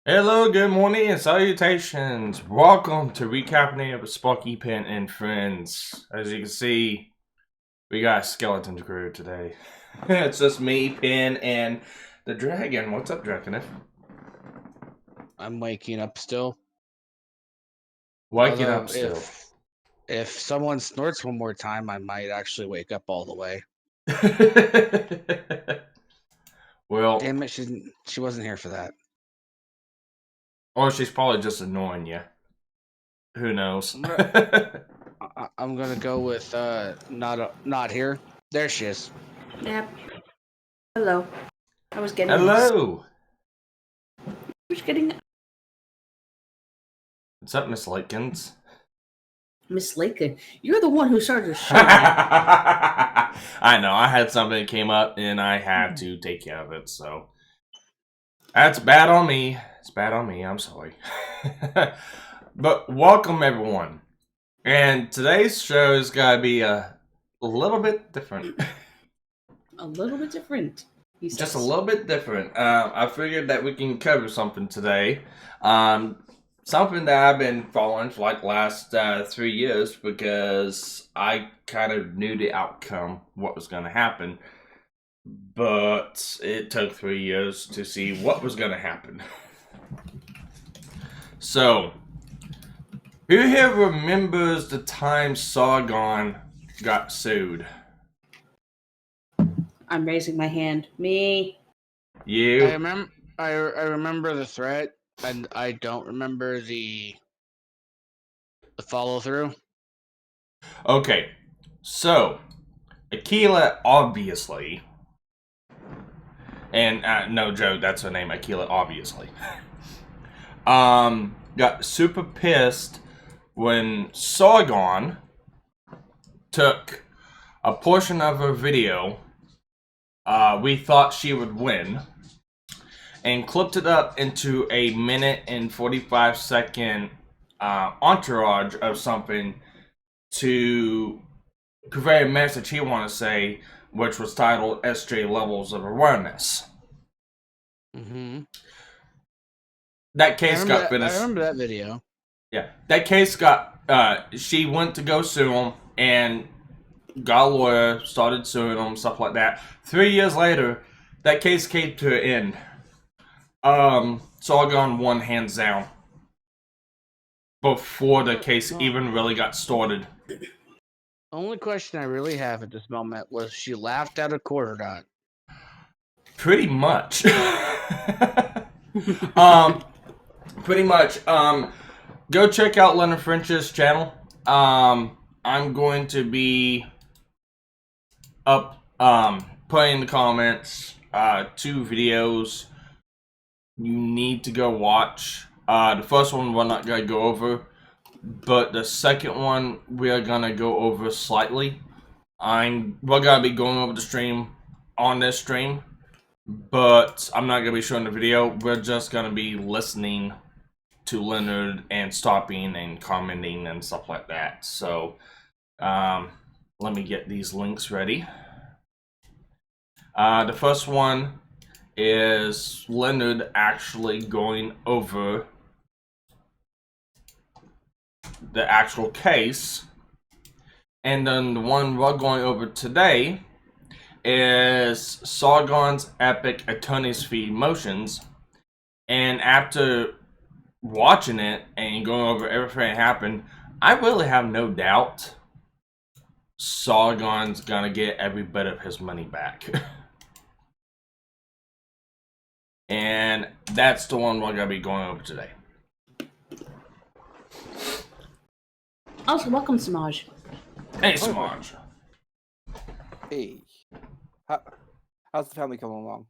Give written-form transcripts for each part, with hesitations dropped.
Hello, good morning, and salutations. Welcome to Re-Caffeinated with Sparky, Pen, and Friends. As you can see, we got a skeleton crew today. It's just me, Pen, and the dragon. What's up, Dragon? I'm waking up still. Waking Although up still. if someone snorts one more time, I might actually wake up all the way. Well, Damn it, she wasn't here for that. or she's probably just annoying you. Who knows? I'm gonna go with not here. There she is. Yep. Hello. I was getting Hello. getting What's up, Miss Likens? Miss Lakin. You're the one who started the show. I know. I had something that came up and I had to take care of it. So that's bad on me. It's bad on me. I'm sorry. But welcome, everyone. And today's show is going to be a little bit different. A little bit different. Just a little bit different. I figured that we can cover something today. Something that I've been following for like last 3 years because I kind of knew the outcome, what was going to happen. But it took 3 years to see what was going to happen. So, who here remembers the time Sargon got sued? I'm raising my hand. Me. You? I remember the threat, and I don't remember the follow through. Okay, so Aquila obviously, and no joke, that's her name, Aquila obviously, got super pissed when Sargon took a portion of her video. We thought she would win, and clipped it up into a minute and 45-second entourage of something to convey a message he wanted to say, which was titled SJ Levels of Awareness. Mm-hmm. That case got finished. I remember that video. Yeah, that case got, she went to go sue him, and got a lawyer, started suing him, stuff like that. 3 years later, that case came to an end. Sargon won hands down before the case even really got started. The only question I really have at this moment was she laughed out of court or not. Pretty much. Pretty much. Go check out Leonard French's channel. I'm going to be up, putting in the comments, 2 videos you need to go watch. The first one we're not gonna go over, but the second one we are gonna go over slightly. We're gonna be going over the stream on this stream, but I'm not gonna be showing the video. We're just gonna be listening to Leonard and stopping and commenting and stuff like that. So, let me get these links ready. The first one is Leonard actually going over the actual case. And then the one we're going over today is Sargon's epic attorney's fee motions. And after watching it and going over everything that happened, I really have no doubt Sargon's gonna get every bit of his money back. And that's the one we're gonna be going over today. Also, welcome, Samaj. Hey, Samaj. Hey, how's the family coming along?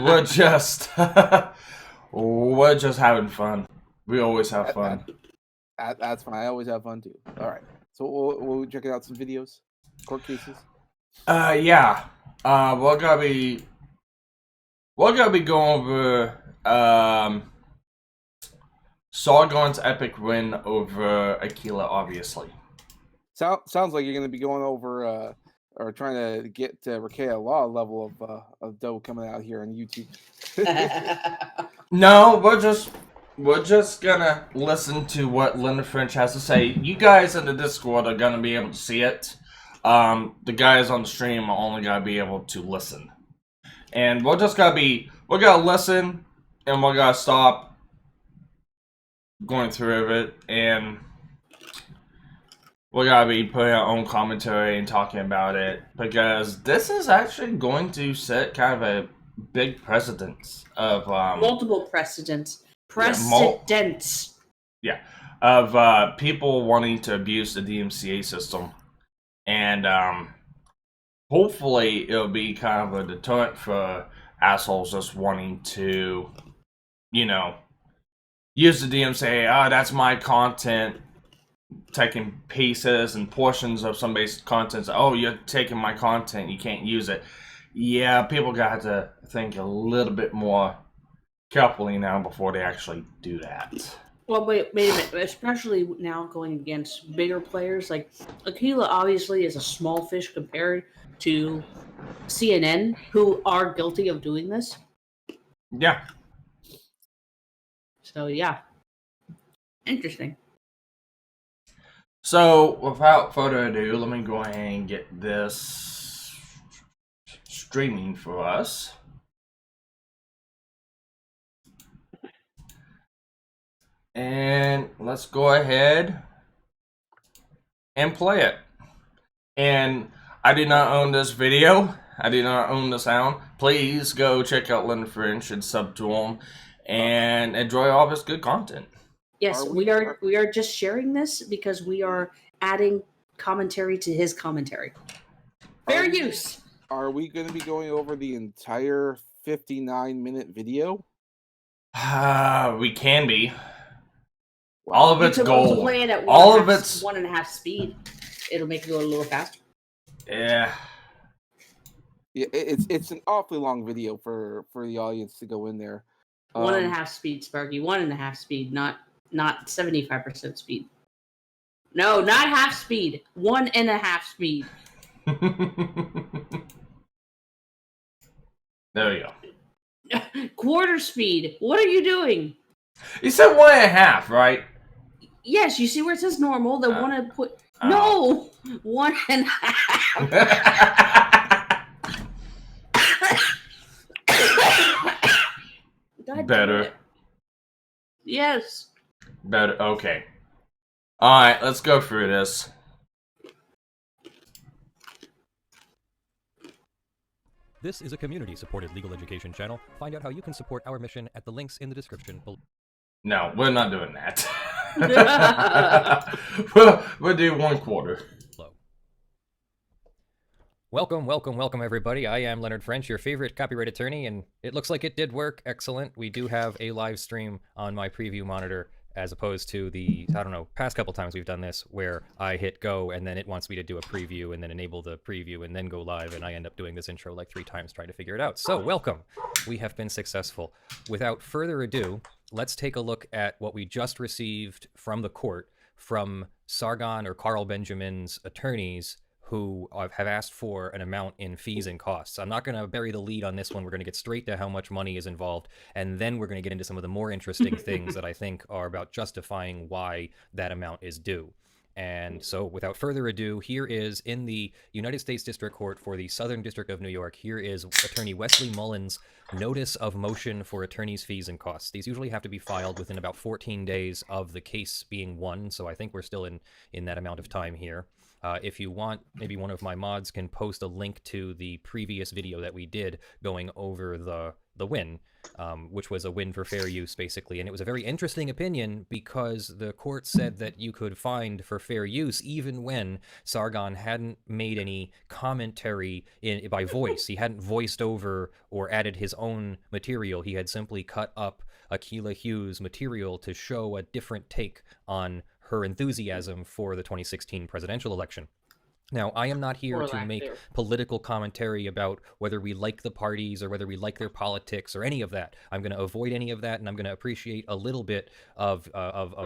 We're just we're just having fun. We always have fun. That's fine. I always have fun too. All right, so we'll check out some videos, court cases. Yeah. We're gonna be going over Sargon's epic win over Aquila, obviously. Sounds like you're going to be going over or trying to get Rakea Law level of dough coming out here on YouTube. No, we're just gonna listen to what Linda French has to say. You guys in the Discord are gonna be able to see it. The guys on the stream are only gonna be able to listen. And we're gonna listen, and we're gonna stop going through it, and we're gonna be putting our own commentary and talking about it, because this is actually going to set kind of a big precedence of Multiple precedents. of people wanting to abuse the DMCA system, and hopefully it'll be kind of a deterrent for assholes just wanting to, use the DMCA. Oh, that's my content. Taking pieces and portions of somebody's content. Oh, you're taking my content. You can't use it. Yeah, people got to think a little bit more carefully now before they actually do that. Well, wait a minute. Especially now going against bigger players. Like, Aquila obviously is a small fish compared to CNN, who are guilty of doing this. Yeah. So, yeah. Interesting. So, without further ado, let me go ahead and get this streaming for us. And let's go ahead and play it. And I do not own this video. I do not own the sound. Please go check out Linda French and sub to him and enjoy all this good content. Yes, we are just sharing this because we are adding commentary to his commentary. Fair use. Are we going to be going over the entire 59-minute video? We can be. Wow. All of it's You could gold. also play it at All of it's 1.5 speed. It'll make it go a little faster. Yeah. Yeah, it's an awfully long video for the audience to go in there. 1.5 speed, Sparky. 1.5 speed, not 75% speed. No, not half speed. 1.5 speed. There we go. Quarter speed. What are you doing? You said 1.5, right? Yes, you see where it says normal. The one to put. No, 1.5. God Better. Yes. Better. Okay. Alright, let's go through this. This is a community-supported legal education channel. Find out how you can support our mission at the links in the description below. No, we're not doing that. we'll do 1/4. Welcome, everybody. I am Leonard French, your favorite copyright attorney, and it looks like it did work. Excellent. We do have a live stream on my preview monitor, as opposed to the, past couple times we've done this, where I hit go, and then it wants me to do a preview, and then enable the preview, and then go live, and I end up doing this intro like 3 times trying to figure it out. So, welcome. We have been successful. Without further ado, let's take a look at what we just received from the court from Sargon or Carl Benjamin's attorneys, who have asked for an amount in fees and costs. I'm not going to bury the lead on this one. We're going to get straight to how much money is involved, and then we're going to get into some of the more interesting things that I think are about justifying why that amount is due. And so, without further ado, here is, in the United States District Court for the Southern District of New York, here is Attorney Wesley Mullen's notice of motion for attorneys' fees and costs. These usually have to be filed within about 14 days of the case being won, so I think we're still in that amount of time here. If you want, maybe one of my mods can post a link to the previous video that we did going over the win, which was a win for fair use, basically. And it was a very interesting opinion because the court said that you could find for fair use even when Sargon hadn't made any commentary by voice. He hadn't voiced over or added his own material. He had simply cut up Aquila Hughes' material to show a different take on her enthusiasm for the 2016 presidential election. Now, I am not here Or to lack make thereof. political commentary about whether we like the parties or whether we like their politics or any of that. I'm going to avoid any of that, and I'm going to appreciate a little bit of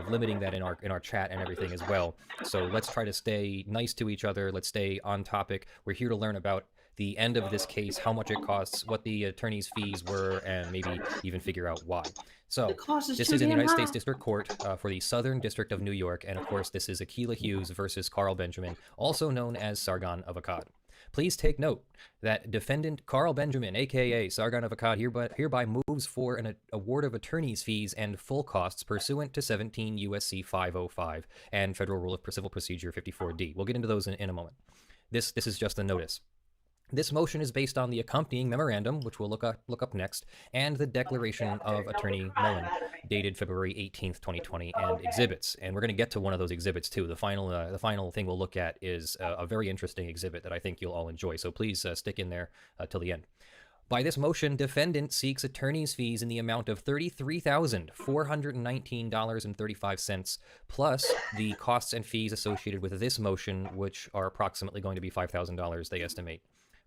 limiting that in our chat and everything as well. So let's try to stay nice to each other. Let's stay on topic. We're here to learn about the end of this case, how much it costs, what the attorney's fees were, and maybe even figure out why. The So cost is this too is in the damn United States high. District Court for the Southern District of New York, and of course this is Akilah Hughes versus Carl Benjamin, also known as Sargon of Akkad. Please take note that defendant Carl Benjamin, aka Sargon of Akkad, hereby moves for an award of attorney's fees and full costs pursuant to 17 U.S.C. 505 and Federal Rule of Civil Procedure 54D. We'll get into those in a moment. This is just a notice. This motion is based on the accompanying memorandum, which we'll look up next, and the declaration of Attorney Mullen, dated February 18th, 2020, and exhibits. And we're going to get to one of those exhibits too. The final thing we'll look at is a very interesting exhibit that I think you'll all enjoy. So please stick in there till the end. By this motion, defendant seeks attorney's fees in the amount of $33,419.35, plus the costs and fees associated with this motion, which are approximately going to be $5,000, they estimate,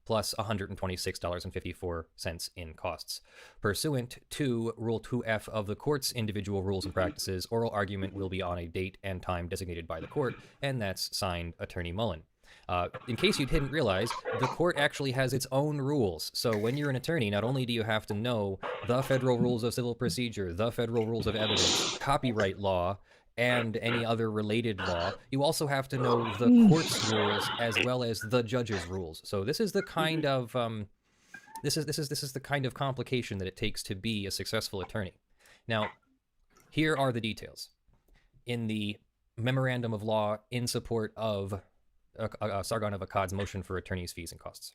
plus $126.54 in costs. Pursuant to Rule 2F of the court's individual rules and practices, oral argument will be on a date and time designated by the court, and that's signed Attorney Mullen. In case you didn't realize, the court actually has its own rules. So when you're an attorney, not only do you have to know the federal rules of civil procedure, the federal rules of evidence, copyright law, and any other related law, you also have to know the court's rules as well as the judge's rules. So this is the kind of this is the kind of complication that it takes to be a successful attorney. Now, here are the details. In the memorandum of law in support of Sargon of Akkad's motion for attorney's fees and costs.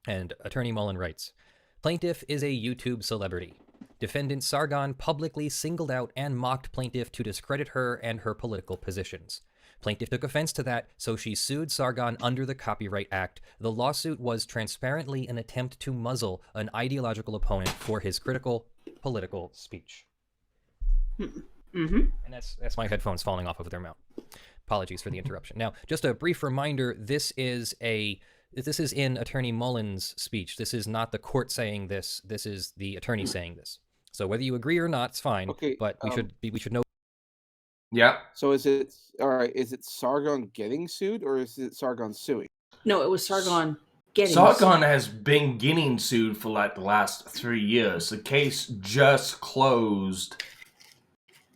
And Attorney Mullen writes, plaintiff is a YouTube celebrity. Defendant Sargon publicly singled out and mocked plaintiff to discredit her and her political positions. Plaintiff took offense to that, so she sued Sargon under the Copyright Act. The lawsuit was transparently an attempt to muzzle an ideological opponent for his critical political speech. And that's my headphones falling off of their mount. Apologies for the interruption. Now, just a brief reminder, this is in Attorney Mullen's speech. This is not the court saying this. This is the attorney saying this. So whether you agree or not, it's fine. Okay, but we should know. Yeah. So is it all right? Is it Sargon getting sued or is it Sargon suing? No, it was Sargon getting Sargon has been getting sued for like the last 3 years. The case just closed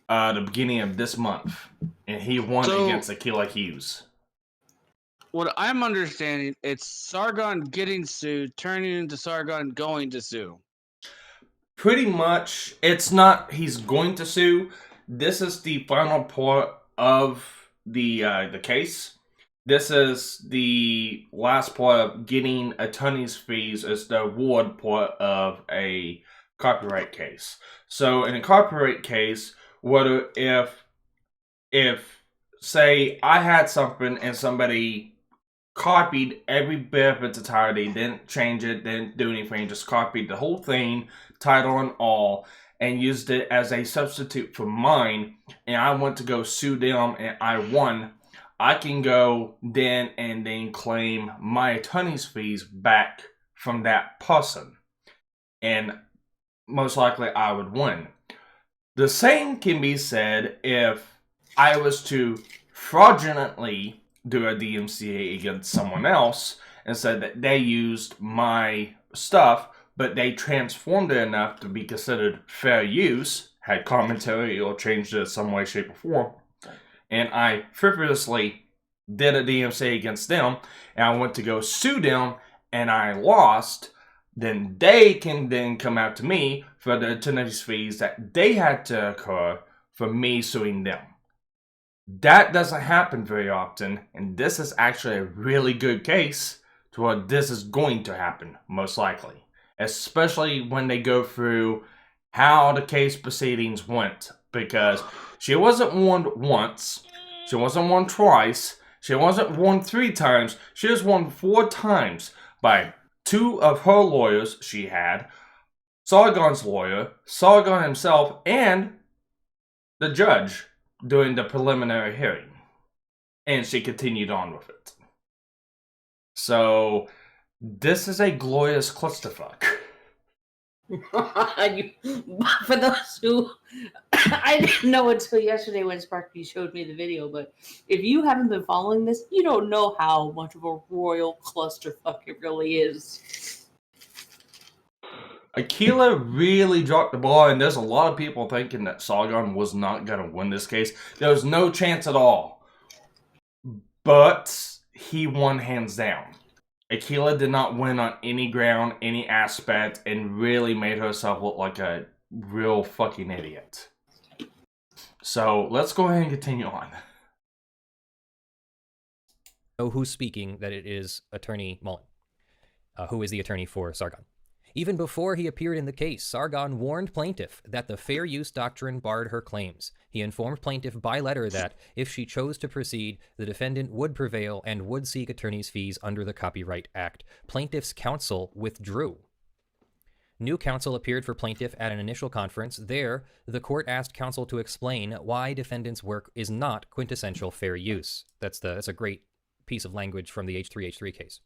the beginning of this month, and he won against Akilah Hughes. What I'm understanding, it's Sargon getting sued, turning into Sargon going to sue. Pretty much, it's not he's going to sue. This is the final part of the case. This is the last part of getting attorney's fees as the award part of a copyright case. So in a copyright case, what if say I had something and somebody copied every bit of its entirety, didn't change it, didn't do anything, just copied the whole thing, title and all, and used it as a substitute for mine, and I went to go sue them and I won, I can go then and then claim my attorney's fees back from that person. And most likely I would win. The same can be said if I was to fraudulently do a DMCA against someone else and said that they used my stuff, but they transformed it enough to be considered fair use, had commentary or changed it in some way, shape, or form, and I frivolously did a DMCA against them, and I went to go sue them, and I lost, then they can then come out to me for the attorney's fees that they had to occur for me suing them. That doesn't happen very often, and this is actually a really good case to where this is going to happen, most likely. Especially when they go through how the case proceedings went, because she wasn't warned once, she wasn't warned twice, she wasn't warned 3 times, she was warned 4 times by 2 of her lawyers she had, Sargon's lawyer, Sargon himself, and the judge during the preliminary hearing. And she continued on with it. So this is a glorious clusterfuck. For those who I didn't know until yesterday when Sparky showed me the video, but if you haven't been following this, you don't know how much of a royal clusterfuck it really is. Aquila really dropped the ball, and there's a lot of people thinking that Sargon was not going to win this case. There was no chance at all. But he won hands down. Aquila did not win on any ground, any aspect, and really made herself look like a real fucking idiot. So let's go ahead and continue on. Know who's speaking, that it is Attorney Mullen, who is the attorney for Sargon. Even before he appeared in the case, Sargon warned plaintiff that the fair use doctrine barred her claims. He informed plaintiff by letter that, if she chose to proceed, the defendant would prevail and would seek attorney's fees under the Copyright Act. Plaintiff's counsel withdrew. New counsel appeared for plaintiff at an initial conference. There, the court asked counsel to explain why defendant's work is not quintessential fair use. That's a great piece of language from the H3H3 case.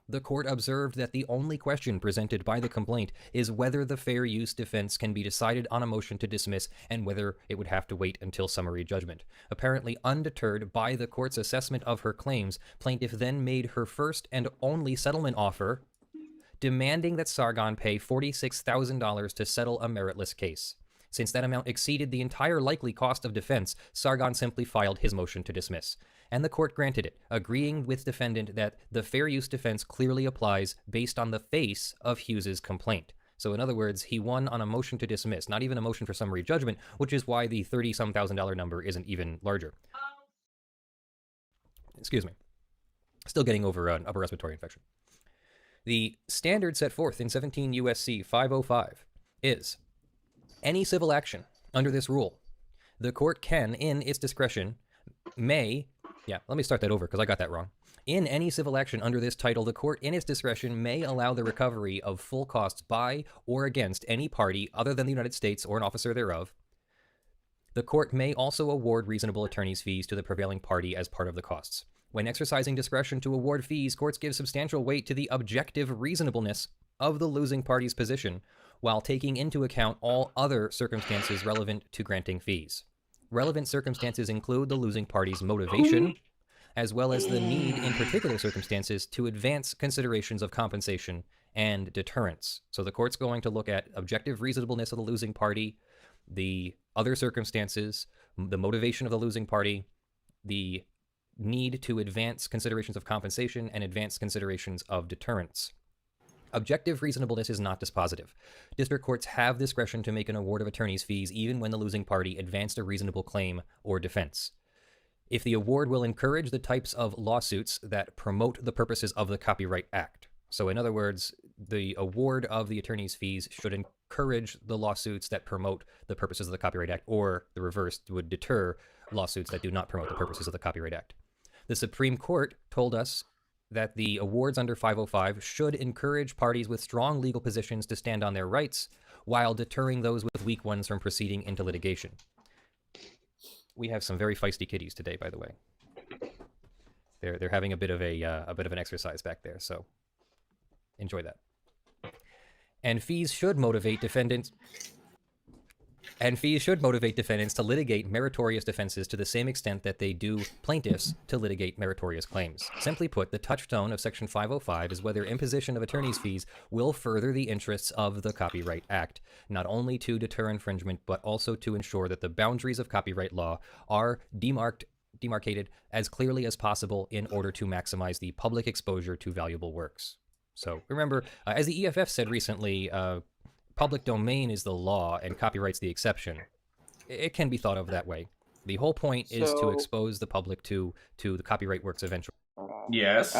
The court observed that the only question presented by the complaint is whether the fair use defense can be decided on a motion to dismiss and whether it would have to wait until summary judgment. Apparently undeterred by the court's assessment of her claims, plaintiff then made her first and only settlement offer, demanding that Sargon pay $46,000 to settle a meritless case. Since that amount exceeded the entire likely cost of defense, Sargon simply filed his motion to dismiss. And the court granted it, agreeing with defendant that the fair use defense clearly applies based on the face of Hughes's complaint. So in other words, he won on a motion to dismiss, not even a motion for summary judgment, which is why the $30,000 number isn't even larger. Excuse me. Still getting over an upper respiratory infection. The standard set forth in 17 U.S.C. 505 is, any civil action under this rule, the court can, in its discretion, let me start that over because I got that wrong. In any civil action under this title, the court, in its discretion, may allow the recovery of full costs by or against any party other than the United States or an officer thereof. The court may also award reasonable attorney's fees to the prevailing party as part of the costs. When exercising discretion to award fees, courts give substantial weight to the objective reasonableness of the losing party's position, while taking into account all other circumstances relevant to granting fees. Relevant circumstances include the losing party's motivation, as well as the need in particular circumstances to advance considerations of compensation and deterrence. So the court's going to look at objective reasonableness of the losing party, the other circumstances, the motivation of the losing party, the need to advance considerations of compensation, and advance considerations of deterrence. Objective reasonableness is not dispositive. District courts have discretion to make an award of attorney's fees even when the losing party advanced a reasonable claim or defense. If the award will encourage the types of lawsuits that promote the purposes of the Copyright Act. So in other words, the award of the attorney's fees should encourage the lawsuits that promote the purposes of the Copyright Act, or the reverse would deter lawsuits that do not promote the purposes of the Copyright Act. The Supreme Court told us that the awards under 505 should encourage parties with strong legal positions to stand on their rights, while deterring those with weak ones from proceeding into litigation. We have some very feisty kitties today, by the way. They're having a bit of an exercise back there, so enjoy that. And fees should motivate defendants to litigate meritorious defenses to the same extent that they do plaintiffs to litigate meritorious claims. Simply put, the touchstone of Section 505 is whether imposition of attorney's fees will further the interests of the Copyright Act, not only to deter infringement, but also to ensure that the boundaries of copyright law are demarcated as clearly as possible in order to maximize the public exposure to valuable works. So remember, as the EFF said recently, public domain is the law and copyright's the exception. It can be thought of that way. The whole point is to expose the public to the copyright works eventually. Yes.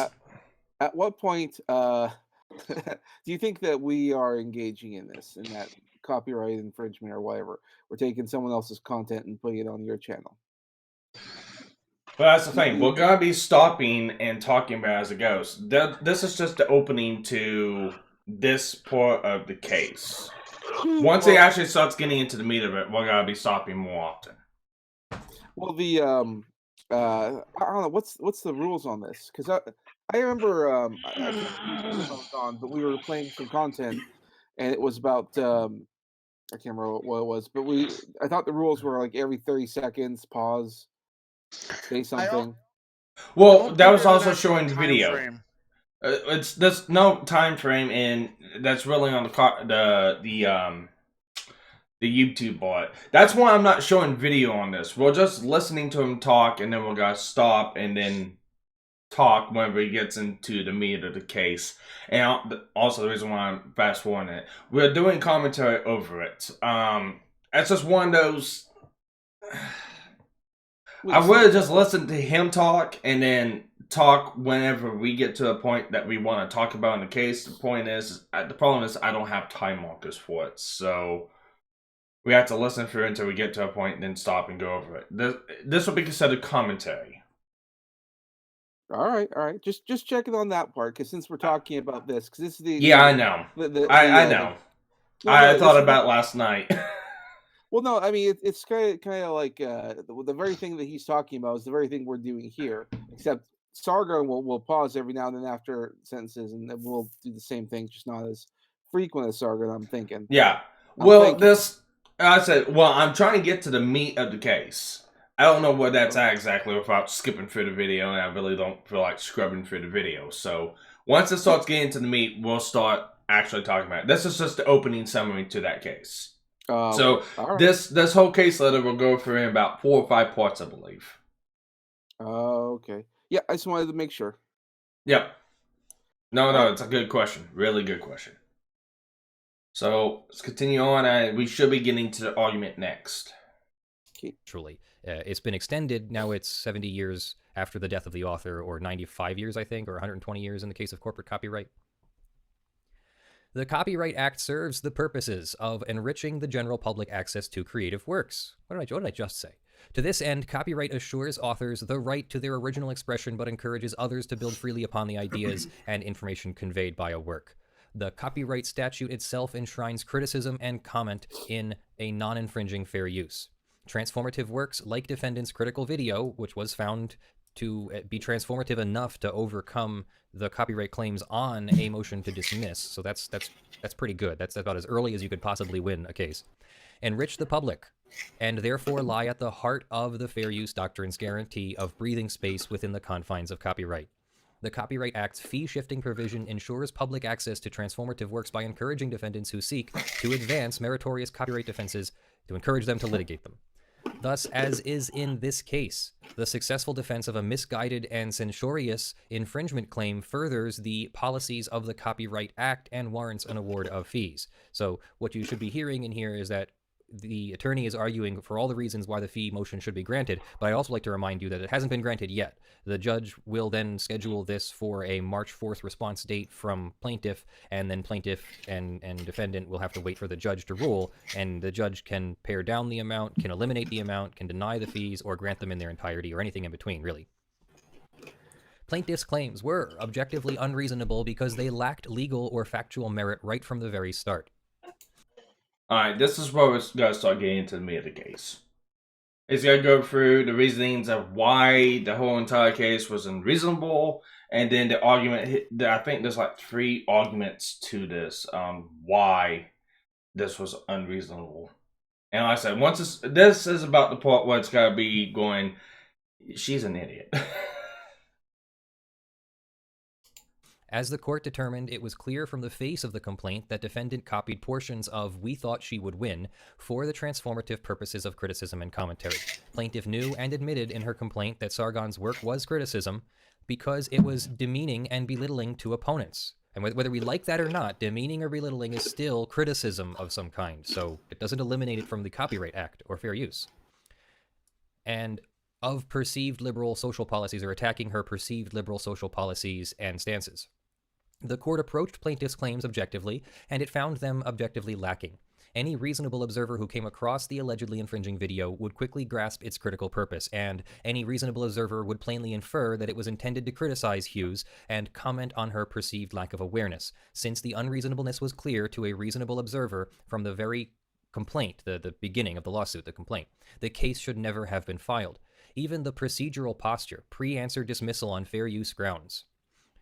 At what point do you think that we are engaging in this, in that copyright infringement or whatever? We're taking someone else's content and putting it on your channel. But that's the thing. We're going to be stopping and talking about it as it goes. This is just the opening to this part of the case. Once it actually starts getting into the meat of it, we're going to be stopping more often. Well, the I don't know what's the rules on this, because I remember I can't remember which episode I was on, but we were playing some content, and it was about I can't remember what it was, but I thought the rules were like every 30 seconds, pause, say something. Well, don't that think was there's an also actual showing time video. frame. It's there's no time frame, and that's really on the YouTube bot. That's why I'm not showing video on this. We're just listening to him talk, and then we're gonna stop and then talk whenever he gets into the meat of the case. And also the reason why I'm fast forwarding it, we're doing commentary over it. It's just one of those. I would have just listened to him talk and then talk whenever we get to a point that we want to talk about in the case. The problem is I don't have time markers for it, so we have to listen through until we get to a point and then stop and go over it. This will be considered commentary. All right. Just checking on that part, because since we're talking about this, because this is Yeah, I know. I know. I thought about it last night. Well, no, I mean it's kind of like the very thing that he's talking about is the very thing we're doing here. Except Sargon will pause every now and then after sentences, and then we'll do the same thing, just not as frequent as Sargon. I'm thinking. Yeah. I'm Well, thinking. I'm trying to get to the meat of the case. I don't know what that's at exactly without skipping through the video, and I really don't feel like scrubbing through the video. So once it starts getting to the meat, we'll start actually talking about it. This is just the opening summary to that case. So All right. this whole case letter will go through in about 4 or 5 parts, I believe. Okay. Yeah, I just wanted to make sure. Yep. No, it's a good question. Really good question. So let's continue on. We should be getting to the argument next. Truly. It's been extended. Now it's 70 years after the death of the author, or 95 years, I think, or 120 years in the case of corporate copyright. The Copyright Act serves the purposes of enriching the general public access to creative works. What did I just say? To this end, copyright assures authors the right to their original expression, but encourages others to build freely upon the ideas and information conveyed by a work. The copyright statute itself enshrines criticism and comment in a non-infringing fair use. Transformative works like defendant's critical video, which was found to be transformative enough to overcome the copyright claims on a motion to dismiss. So that's pretty good. That's about as early as you could possibly win a case. Enrich the public, and therefore lie at the heart of the fair use doctrine's guarantee of breathing space within the confines of copyright. The Copyright Act's fee-shifting provision ensures public access to transformative works by encouraging defendants who seek to advance meritorious copyright defenses to encourage them to litigate them. Thus, as is in this case, the successful defense of a misguided and censorious infringement claim furthers the policies of the Copyright Act and warrants an award of fees. So what you should be hearing in here is that the attorney is arguing for all the reasons why the fee motion should be granted, but I'd also like to remind you that it hasn't been granted yet. The judge will then schedule this for a March 4th response date from plaintiff, and then plaintiff and defendant will have to wait for the judge to rule, and the judge can pare down the amount, can eliminate the amount, can deny the fees, or grant them in their entirety, or anything in between, really. Plaintiff's claims were objectively unreasonable because they lacked legal or factual merit right from the very start. Alright, this is where we're going to start getting into the meat of the case. It's going to go through the reasonings of why the whole entire case was unreasonable, and then the argument, I think there's like 3 arguments to this, why this was unreasonable. And like I said, this is about the part where it's going to be going, she's an idiot. As the court determined, it was clear from the face of the complaint that defendant copied portions of We Thought She Would Win for the transformative purposes of criticism and commentary. Plaintiff knew and admitted in her complaint that Sargon's work was criticism because it was demeaning and belittling to opponents. And whether we like that or not, demeaning or belittling is still criticism of some kind, so it doesn't eliminate it from the Copyright Act or fair use. And of perceived liberal social policies, or attacking her perceived liberal social policies and stances. The court approached plaintiff's claims objectively, and it found them objectively lacking. Any reasonable observer who came across the allegedly infringing video would quickly grasp its critical purpose, and any reasonable observer would plainly infer that it was intended to criticize Hughes and comment on her perceived lack of awareness, since the unreasonableness was clear to a reasonable observer from the very complaint, the beginning of the lawsuit, the complaint. The case should never have been filed. Even the procedural posture, pre-answer dismissal on fair use grounds.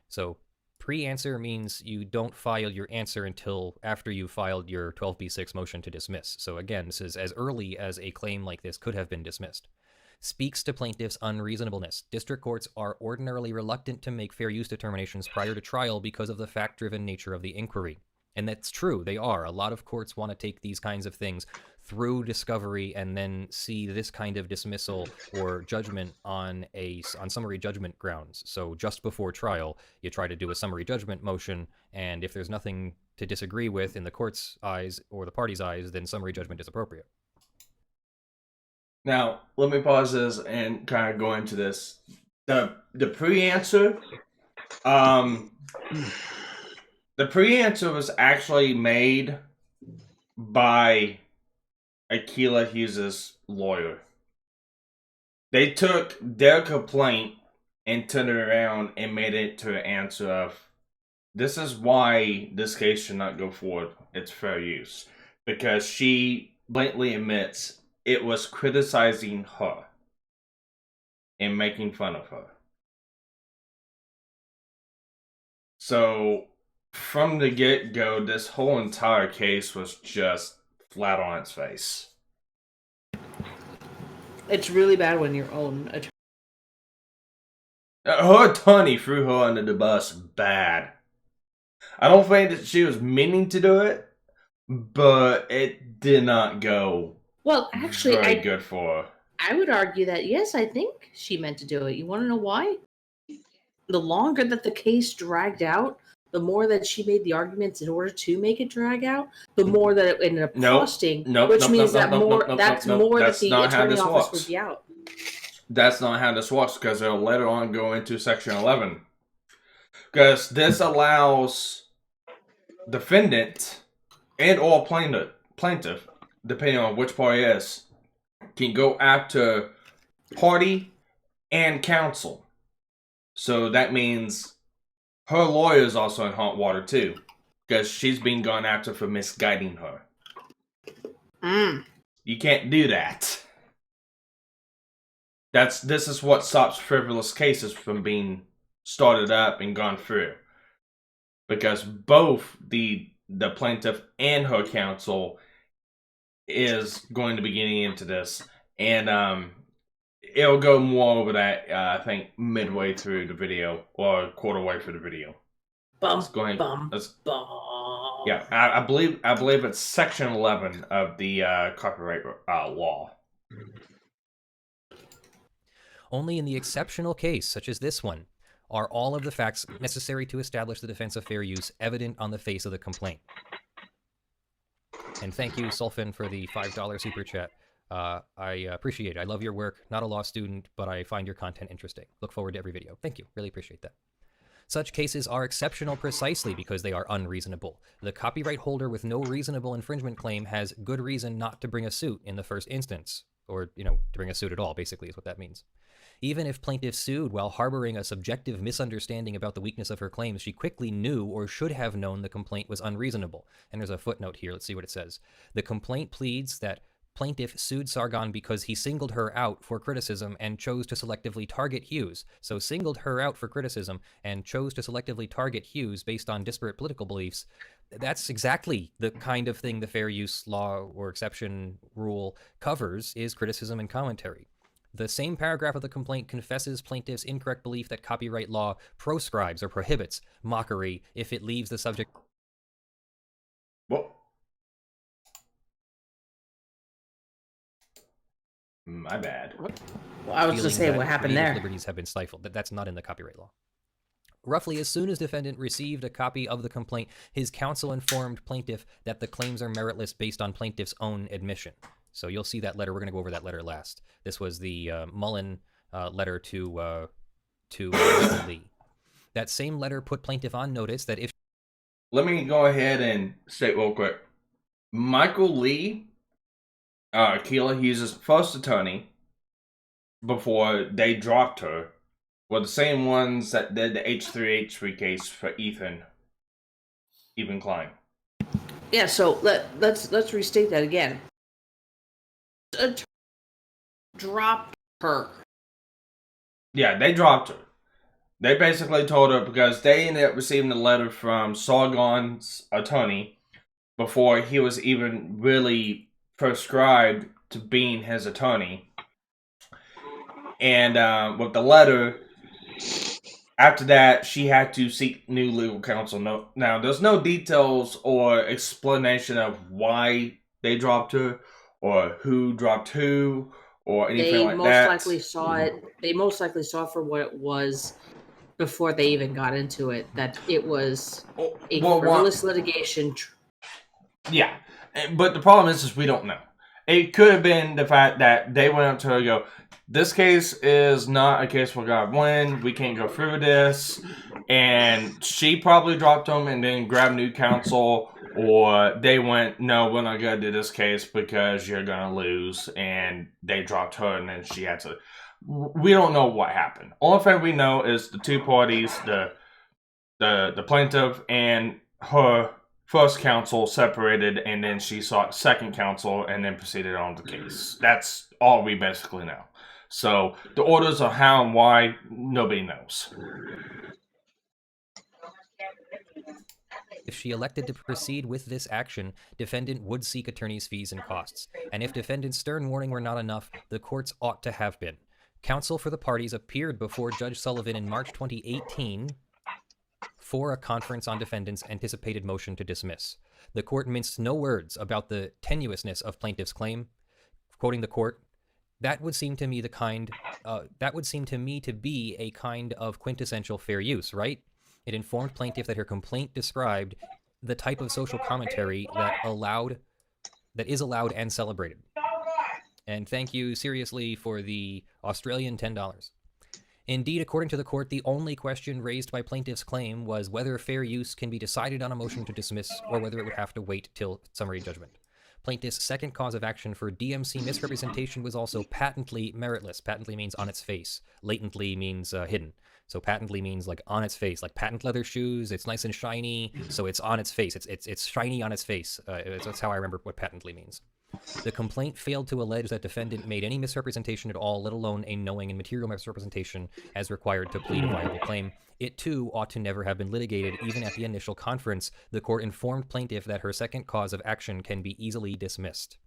So pre-answer means you don't file your answer until after you filed your 12b6 motion to dismiss. So again, this is as early as a claim like this could have been dismissed. Speaks to plaintiff's unreasonableness. District courts are ordinarily reluctant to make fair use determinations prior to trial because of the fact-driven nature of the inquiry. And that's true, they are. A lot of courts want to take these kinds of things through discovery and then see this kind of dismissal or judgment on summary judgment grounds. So just before trial, you try to do a summary judgment motion, and if there's nothing to disagree with in the court's eyes or the party's eyes, then summary judgment is appropriate. Now, let me pause this and kind of go into this. The pre-answer, the pre-answer was actually made by Akilah Hughes' lawyer. They took their complaint and turned it around and made it to an answer of, this is why this case should not go forward. It's fair use. Because she blatantly admits it was criticizing her and making fun of her. So, from the get-go, this whole entire case was just flat on its face. It's really bad when your own attorney. Her attorney threw her under the bus bad. I don't think that she was meaning to do it, but it did not go Actually, very good for her. I would argue that, yes, I think she meant to do it. You want to know why? The longer that the case dragged out, the more that she made the arguments in order to make it drag out, the more that it ended up costing, which means that more that the attorney office would be out. That's not how this works, because it'll later on go into Section 11. Because this allows defendant and or plaintiff, depending on which party it is, can go after party and counsel. So that means her lawyer is also in hot water too, because she's being gone after for misguiding her. You can't do that. This is what stops frivolous cases from being started up and gone through, because both the plaintiff and her counsel is going to be getting into this, and it'll go more over that, I think, midway through the video, or a quarter way through the video. Yeah, I believe it's Section 11 of the copyright law. Only in the exceptional case, such as this one, are all of the facts necessary to establish the defense of fair use evident on the face of the complaint. And thank you, Sulfin, for the $5 super chat. I appreciate it. I love your work. Not a law student, but I find your content interesting. Look forward to every video. Thank you. Really appreciate that. Such cases are exceptional precisely because they are unreasonable. The copyright holder with no reasonable infringement claim has good reason not to bring a suit in the first instance. Or, to bring a suit at all, basically, is what that means. Even if plaintiff sued while harboring a subjective misunderstanding about the weakness of her claims, she quickly knew or should have known the complaint was unreasonable. And there's a footnote here. Let's see what it says. The complaint pleads that plaintiff sued Sargon because he singled her out for criticism and chose to selectively target Hughes. So singled her out for criticism and chose to selectively target Hughes based on disparate political beliefs. That's exactly the kind of thing the fair use law or exception rule covers, is criticism and commentary. The same paragraph of the complaint confesses plaintiff's incorrect belief that copyright law proscribes or prohibits mockery if it leaves the subject... Well, my bad. Well, I was going to say, what happened there? Liberties have been stifled. That's not in the copyright law. Roughly as soon as defendant received a copy of the complaint, his counsel informed plaintiff that the claims are meritless based on plaintiff's own admission. So you'll see that letter. We're going to go over that letter last. This was the Mullen letter to Lee. That same letter put plaintiff on notice that if... Let me go ahead and state real quick. Michael Lee, Akilah Hughes' first attorney, before they dropped her, were the same ones that did the H3H3 case for Ethan Klein. Yeah, so let's restate that again. Dropped her. Yeah, they dropped her. They basically told her because they ended up receiving a letter from Sargon's attorney before he was even really prescribed to being his attorney. And with the letter, after that, she had to seek new legal counsel. No, now, there's no details or explanation of why they dropped her or who dropped who or anything They like most that. likely saw it. They most likely saw it for what it was before they even got into it. That it was a frivolous litigation. Yeah, but the problem is we don't know. It could have been the fact that they went up to her and go, this case is not a case where God win. We can't go through this. And she probably dropped them and then grabbed new counsel. Or they went, no, we're not going to do this case because you're going to lose. And they dropped her and then she had to. We don't know what happened. Only thing we know is the two parties, the plaintiff and her first counsel separated, and then she sought second counsel and then proceeded on the case. That's all we basically know. So the orders of how and why, nobody knows. If she elected to proceed with this action, defendant would seek attorney's fees and costs. And if defendant's stern warning were not enough, the courts ought to have been. Counsel for the parties appeared before Judge Sullivan in March 2018 for a conference on defendant's anticipated motion to dismiss. The court minced no words about the tenuousness of plaintiff's claim. Quoting the court, that would seem to me to be a kind of quintessential fair use, right? It informed plaintiff that her complaint described the type of social commentary that is allowed and celebrated. And thank you seriously for the Australian $10. Indeed, according to the court, the only question raised by plaintiff's claim was whether fair use can be decided on a motion to dismiss or whether it would have to wait till summary judgment. Plaintiff's second cause of action for DMC misrepresentation was also patently meritless. Patently means on its face. Latently means hidden. So patently means like on its face, like patent leather shoes. It's nice and shiny, so it's on its face. It's shiny on its face. That's how I remember what patently means. The complaint failed to allege that defendant made any misrepresentation at all, let alone a knowing and material misrepresentation as required to plead a viable claim. It, too, ought to never have been litigated. Even at the initial conference, the court informed plaintiff that her second cause of action can be easily dismissed.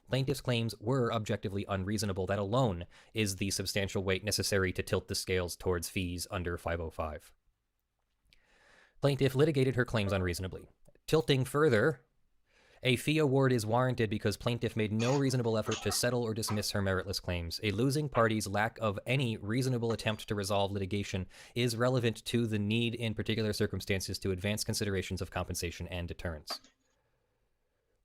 Plaintiff's claims were objectively unreasonable. That alone is the substantial weight necessary to tilt the scales towards fees under 505. Plaintiff litigated her claims unreasonably. Tilting further, a fee award is warranted because plaintiff made no reasonable effort to settle or dismiss her meritless claims. A losing party's lack of any reasonable attempt to resolve litigation is relevant to the need in particular circumstances to advance considerations of compensation and deterrence.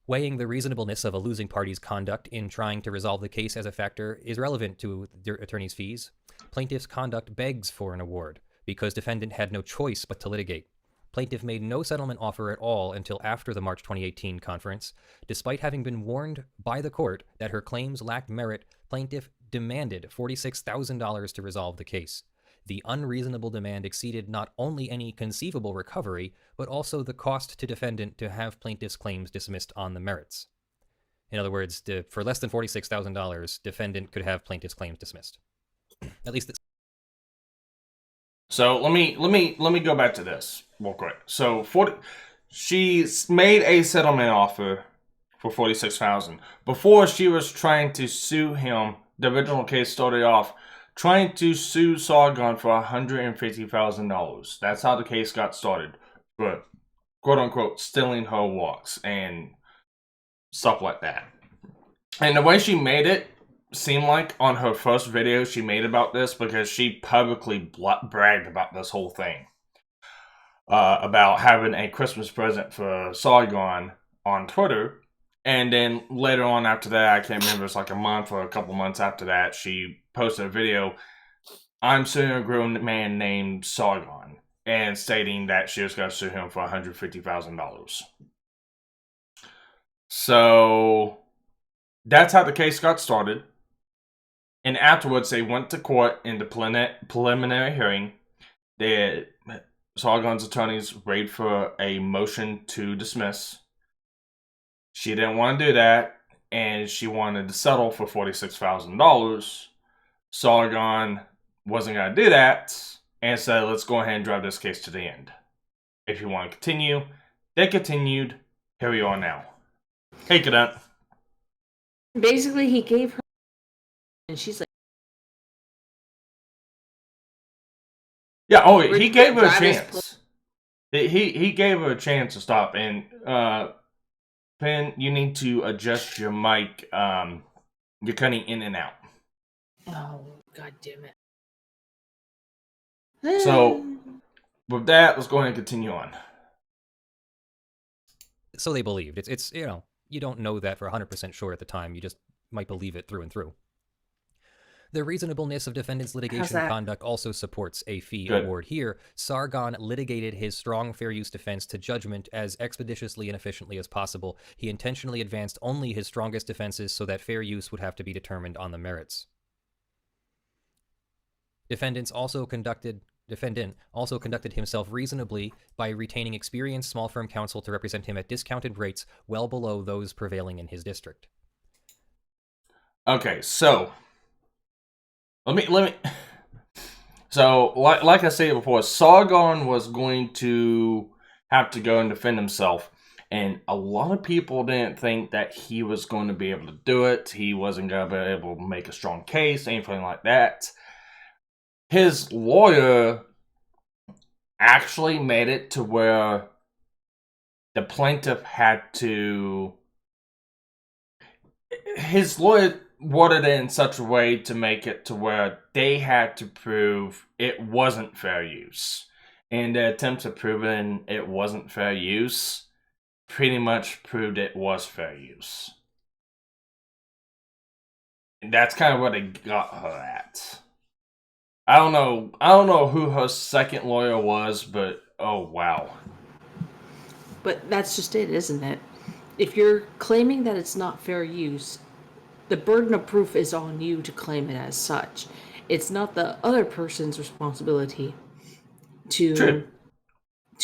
Weighing the reasonableness of a losing party's conduct in trying to resolve the case as a factor is relevant to the attorney's fees. Plaintiff's conduct begs for an award because defendant had no choice but to litigate. Plaintiff made no settlement offer at all until after the March 2018 conference. Despite having been warned by the court that her claims lacked merit, plaintiff demanded $46,000 to resolve the case. The unreasonable demand exceeded not only any conceivable recovery, but also the cost to defendant to have plaintiff's claims dismissed on the merits. In other words, for less than $46,000, defendant could have plaintiff's claims dismissed. At least it's... So let me go back to this real quick. So she made a settlement offer for $46,000 before she was trying to sue him. The original case started off trying to sue Sargon for $150,000. That's how the case got started, for quote unquote stealing her walks and stuff like that. And the way she made it seemed like on her first video she made about this, because she publicly bragged about this whole thing, about having a Christmas present for Sargon on Twitter. And then later on after that, I can't remember, it's like a month or a couple months after that, she posted a video, I'm suing a grown man named Sargon, and stating that she was going to sue him for $150,000. So that's how the case got started. And afterwards, they went to court in the preliminary hearing. Sargon's attorneys waited for a motion to dismiss. She didn't want to do that, and she wanted to settle for $46,000. Sargon wasn't going to do that and said, let's go ahead and drive this case to the end. If you want to continue, they continued. Here we are now. Hey, Cadet. Basically, he gave her, and she's like, Yeah, oh, he gave her a Drive his chance. He gave her a chance to stop. And, Penn, you need to adjust your mic. You're cutting in and out. oh, god damn it. So, with that, let's go ahead and continue on. So they believed. It's you know, you don't know that for 100% sure at the time. You just might believe it through and through. The reasonableness of defendant's litigation conduct also supports a fee award here. Sargon litigated his strong fair use defense to judgment as expeditiously and efficiently as possible. He intentionally advanced only his strongest defenses so that fair use would have to be determined on the merits. Defendant also conducted himself reasonably by retaining experienced small firm counsel to represent him at discounted rates well below those prevailing in his district. Okay, so let me. So, like I said before, Sargon was going to have to go and defend himself, and a lot of people didn't think that he was going to be able to do it. He wasn't going to be able to make a strong case, anything like that. His lawyer actually made it to where the plaintiff had to. His lawyer worded it in such a way to make it to where they had to prove it wasn't fair use. And the attempt at proving it wasn't fair use pretty much proved it was fair use. And that's kind of what they got her at. I don't know who her second lawyer was, but oh wow. But that's just it, isn't it? If you're claiming that it's not fair use, the burden of proof is on you to claim it as such. It's not the other person's responsibility to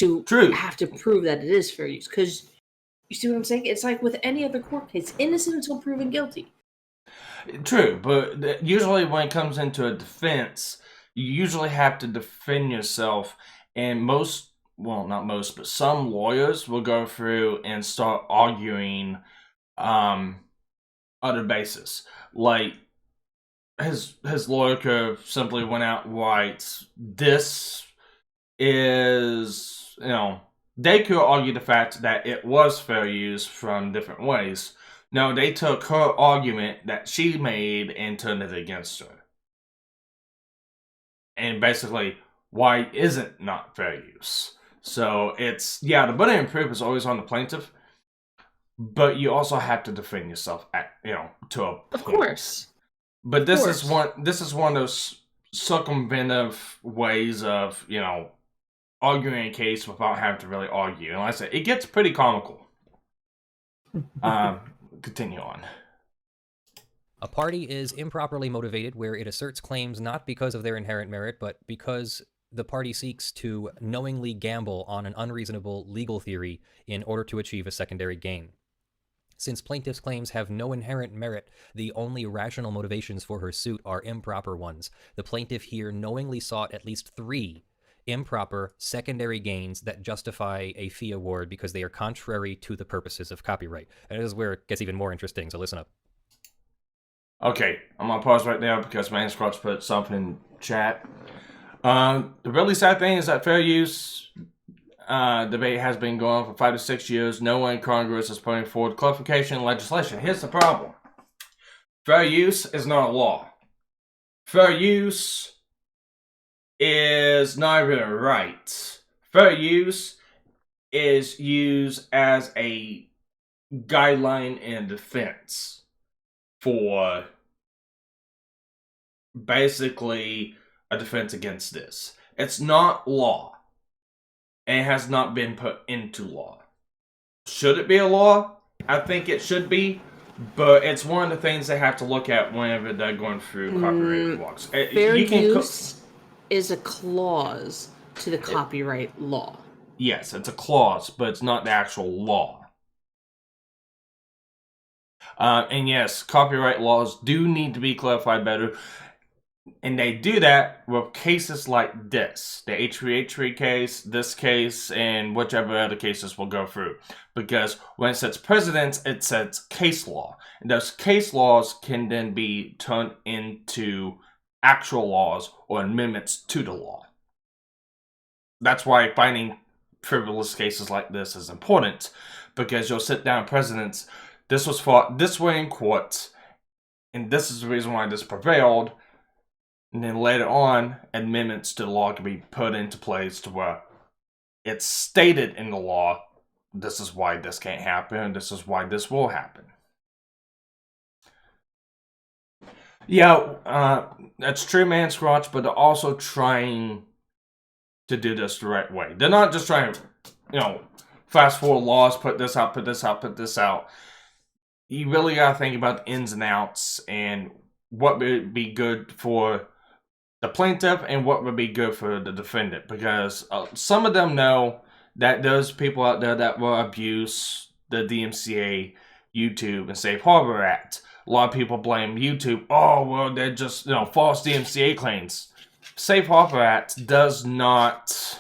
have to prove that it is fair use. Because you see what I'm saying? It's like with any other court case, innocent until proven guilty. True, but usually when it comes into a defense, you usually have to defend yourself, and not most, but some lawyers will go through and start arguing other bases. Like, his lawyer could simply went out and writes, this is, they could argue the fact that it was fair use from different ways. No, they took her argument that she made and turned it against her. And basically, why isn't not fair use? So it's, the burden of proof is always on the plaintiff, but you also have to defend yourself to a point. Of course. But this is one of those circumventive ways of, arguing a case without having to really argue. And like I said, it gets pretty comical. Continue on. A party is improperly motivated where it asserts claims not because of their inherent merit, but because the party seeks to knowingly gamble on an unreasonable legal theory in order to achieve a secondary gain. Since plaintiff's claims have no inherent merit, the only rational motivations for her suit are improper ones. The plaintiff here knowingly sought at least 3 improper secondary gains that justify a fee award because they are contrary to the purposes of copyright. And this is where it gets even more interesting, so listen up. Okay, I'm going to pause right now because Man Scratch put something in chat. The really sad thing is that fair use debate has been going on for 5 to 6 years. No one in Congress is putting forward clarification legislation. Here's the problem. Fair use is not a law. Fair use is not even a right. Fair use is used as a guideline in defense for basically a defense against this. It's not law. And it has not been put into law. Should it be a law? I think it should be. But it's one of the things they have to look at whenever they're going through copyright laws. Fair use is a clause to the copyright law. Yes, it's a clause, but it's not the actual law. And yes, copyright laws do need to be clarified better. And they do that with cases like this, the H3H3 case, this case, and whichever other cases we'll go through. Because when it sets precedents, it sets case law. And those case laws can then be turned into actual laws or amendments to the law. That's why finding frivolous cases like this is important, because you'll sit down precedents. This was fought this way in court, and this is the reason why this prevailed. And then later on, amendments to the law can be put into place to where it's stated in the law, this is why this can't happen, this is why this will happen. Yeah, that's true, man, Squatch, but they're also trying to do this the right way. They're not just trying to, fast forward laws, put this out, put this out, put this out. You really gotta think about the ins and outs and what would be good for the plaintiff and what would be good for the defendant, because some of them know that there's people out there that will abuse the DMCA, YouTube, and Safe Harbor Act. A lot of people blame YouTube. Oh, well, they're just false DMCA claims. Safe Harbor Act does not.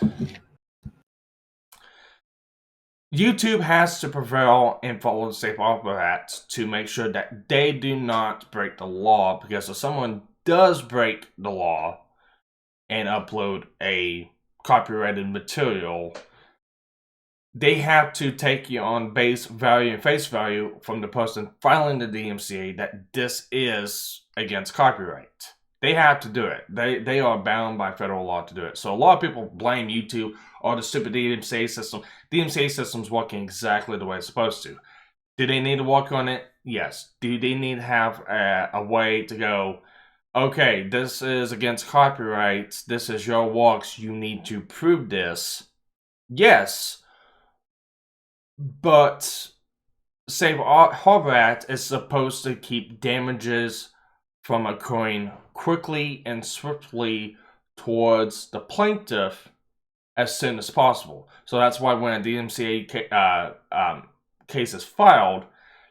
YouTube has to prevail and follow the Safe Harbor Act to make sure that they do not break the law, because if someone does break the law and upload a copyrighted material, they have to take you on base value and face value from the person filing the DMCA that this is against copyright. They have to do it. They are bound by federal law to do it. So a lot of people blame YouTube or the stupid DMCA system. DMCA system's working exactly the way it's supposed to. Do they need to work on it? Yes. Do they need to have a way to go, okay, this is against copyright, this is your works, you need to prove this? Yes. But Safe Harbor Act is supposed to keep damages from occurring quickly and swiftly towards the plaintiff as soon as possible. So that's why when a DMCA case is filed,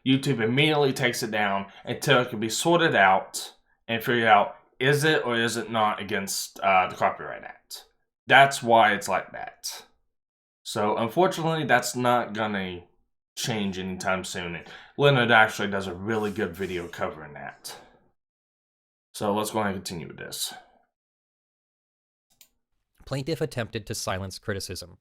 YouTube immediately takes it down until it can be sorted out and figured out, is it or is it not against the Copyright Act. That's why it's like that. So unfortunately, that's not gonna change anytime soon. Leonard actually does a really good video covering that. So let's go ahead and continue with this. Plaintiff attempted to silence criticism.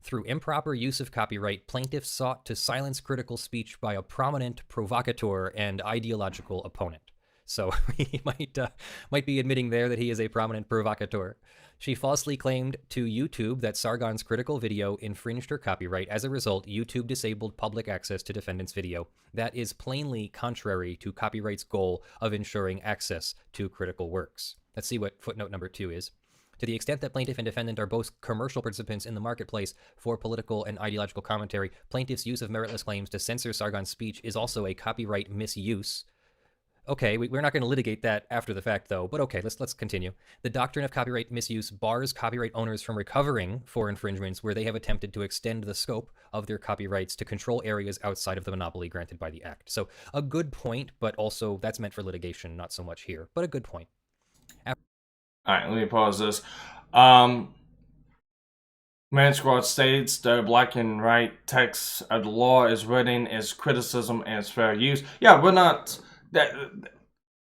Through improper use of copyright, plaintiff sought to silence critical speech by a prominent provocateur and ideological opponent. So he might be admitting there that he is a prominent provocateur. She falsely claimed to YouTube that Sargon's critical video infringed her copyright. As a result, YouTube disabled public access to defendant's video. That is plainly contrary to copyright's goal of ensuring access to critical works. Let's see what footnote number 2 is. To the extent that plaintiff and defendant are both commercial participants in the marketplace for political and ideological commentary, plaintiff's use of meritless claims to censor Sargon's speech is also a copyright misuse. Okay, we're not going to litigate that after the fact, though, but okay, let's continue. The doctrine of copyright misuse bars copyright owners from recovering for infringements where they have attempted to extend the scope of their copyrights to control areas outside of the monopoly granted by the Act. So a good point, but also that's meant for litigation, not so much here, but a good point. All right, let me pause this. Man Squad states the black and white text of the law is written as criticism and as fair use. Yeah, we're not...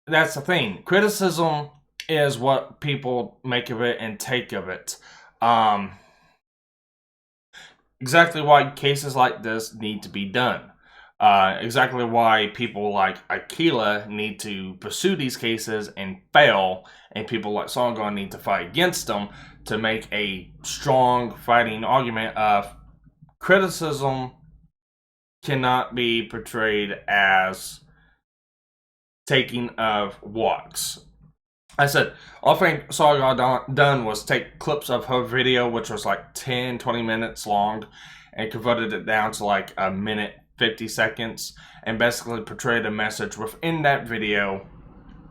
That's the thing. Criticism is what people make of it and take of it. Exactly why cases like this need to be done. Exactly why people like Aquila need to pursue these cases and fail, and people like Sargon need to fight against them to make a strong fighting argument of criticism cannot be portrayed as taking of walks. I said, all I think Sargon done was take clips of her video, which was like 10, 20 minutes long, and converted it down to like a minute, 50 seconds, and basically portrayed a message within that video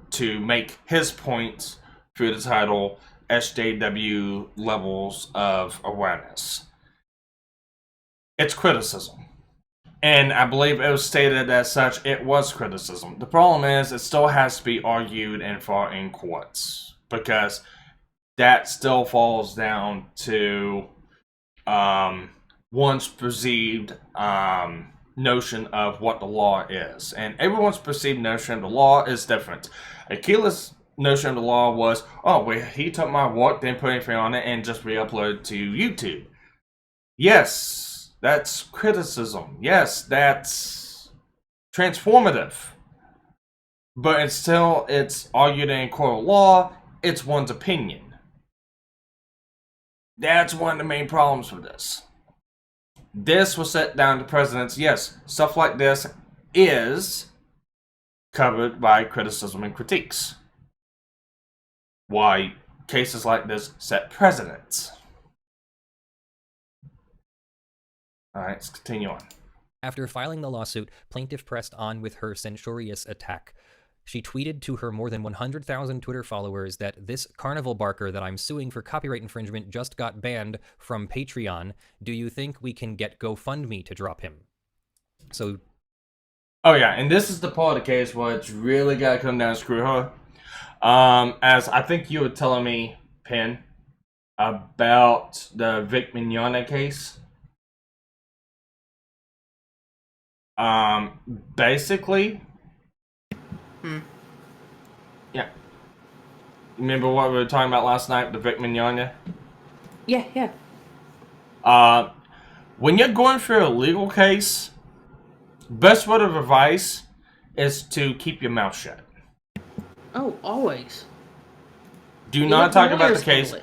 to make his points through the title SJW Levels of Awareness. It's criticism. And I believe it was stated as such, it was criticism. The problem is, it still has to be argued and fought in courts. Because that still falls down to one's perceived notion of what the law is. And everyone's perceived notion of the law is different. Akila's notion of the law was, oh, well, he took my work, didn't put anything on it, and just re-uploaded to YouTube. Yes, that's criticism. Yes, that's transformative. But it's argued in court of law, it's one's opinion. That's one of the main problems with this. This was set down to precedents. Yes, stuff like this is covered by criticism and critiques. Why cases like this set precedents. Alright, let's continue on. After filing the lawsuit, plaintiff pressed on with her censorious attack. She tweeted to her more than 100,000 Twitter followers that this carnival barker that I'm suing for copyright infringement just got banned from Patreon. Do you think we can get GoFundMe to drop him? So... Oh yeah, and this is the part of the case where it's really gotta come down and screw her. As I think you were telling me, Penn, about the Vic Mignogna case. Basically... Yeah. Remember what we were talking about last night, the Vic Mignogna? Yeah. When you're going through a legal case, best word of advice is to keep your mouth shut. Oh, always. Do not talk about the case.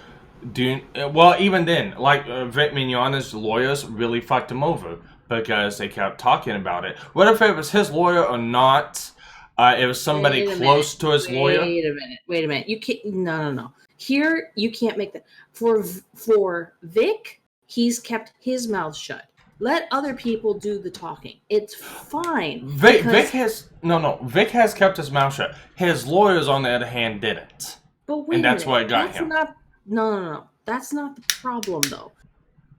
Well, even then, like Vic Mignogna's lawyers really fucked him over because they kept talking about it. Whether if it was his lawyer or not, it was somebody close to his lawyer. Wait a minute. You can't. No. Here, you can't make that. For Vic, he's kept his mouth shut. Let other people do the talking. It's fine. Vic has kept his mouth shut. His lawyers, on the other hand, didn't. But wait and that's a minute. what got him. No. That's not the problem, though.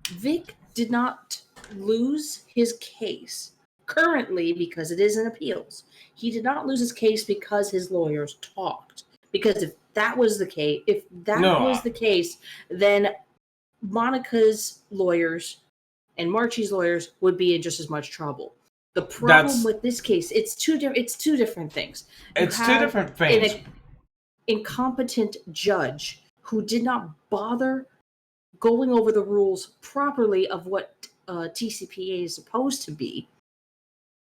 Vic did not lose his case currently because it is in appeals. He did not lose his case because his lawyers talked. Because if that was the case, then Monica's lawyers and Marchie's lawyers would be in just as much trouble. The problem with this case, it's two different things. It's two different things. An incompetent judge who did not bother going over the rules properly of what TCPA is supposed to be,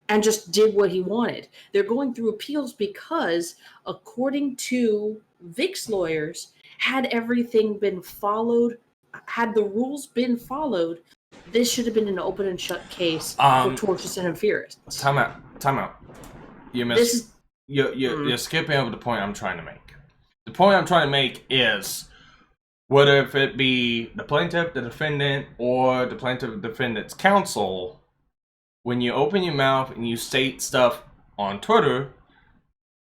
and just did what he wanted. They're going through appeals because, according to Vic's lawyers, had everything been followed, had the rules been followed, this should have been an open and shut case for tortious interference. Time out. You're skipping over the point I'm trying to make. The point I'm trying to make is, whether if it be the plaintiff, the defendant, or the plaintiff, defendant's counsel, when you open your mouth and you state stuff on Twitter,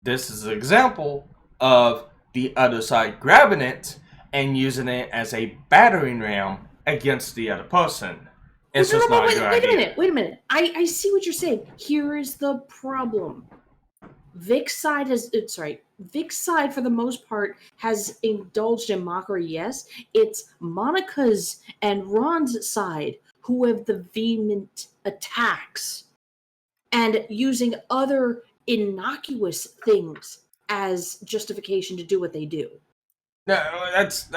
this is an example of the other side grabbing it and using it as a battering ram against the other person. It's just not a good idea. Wait a minute. I see what you're saying. Here is the problem. Vic's side, for the most part, has indulged in mockery, yes. It's Monica's and Ron's side who have the vehement attacks and using other innocuous things as justification to do what they do. No, that's.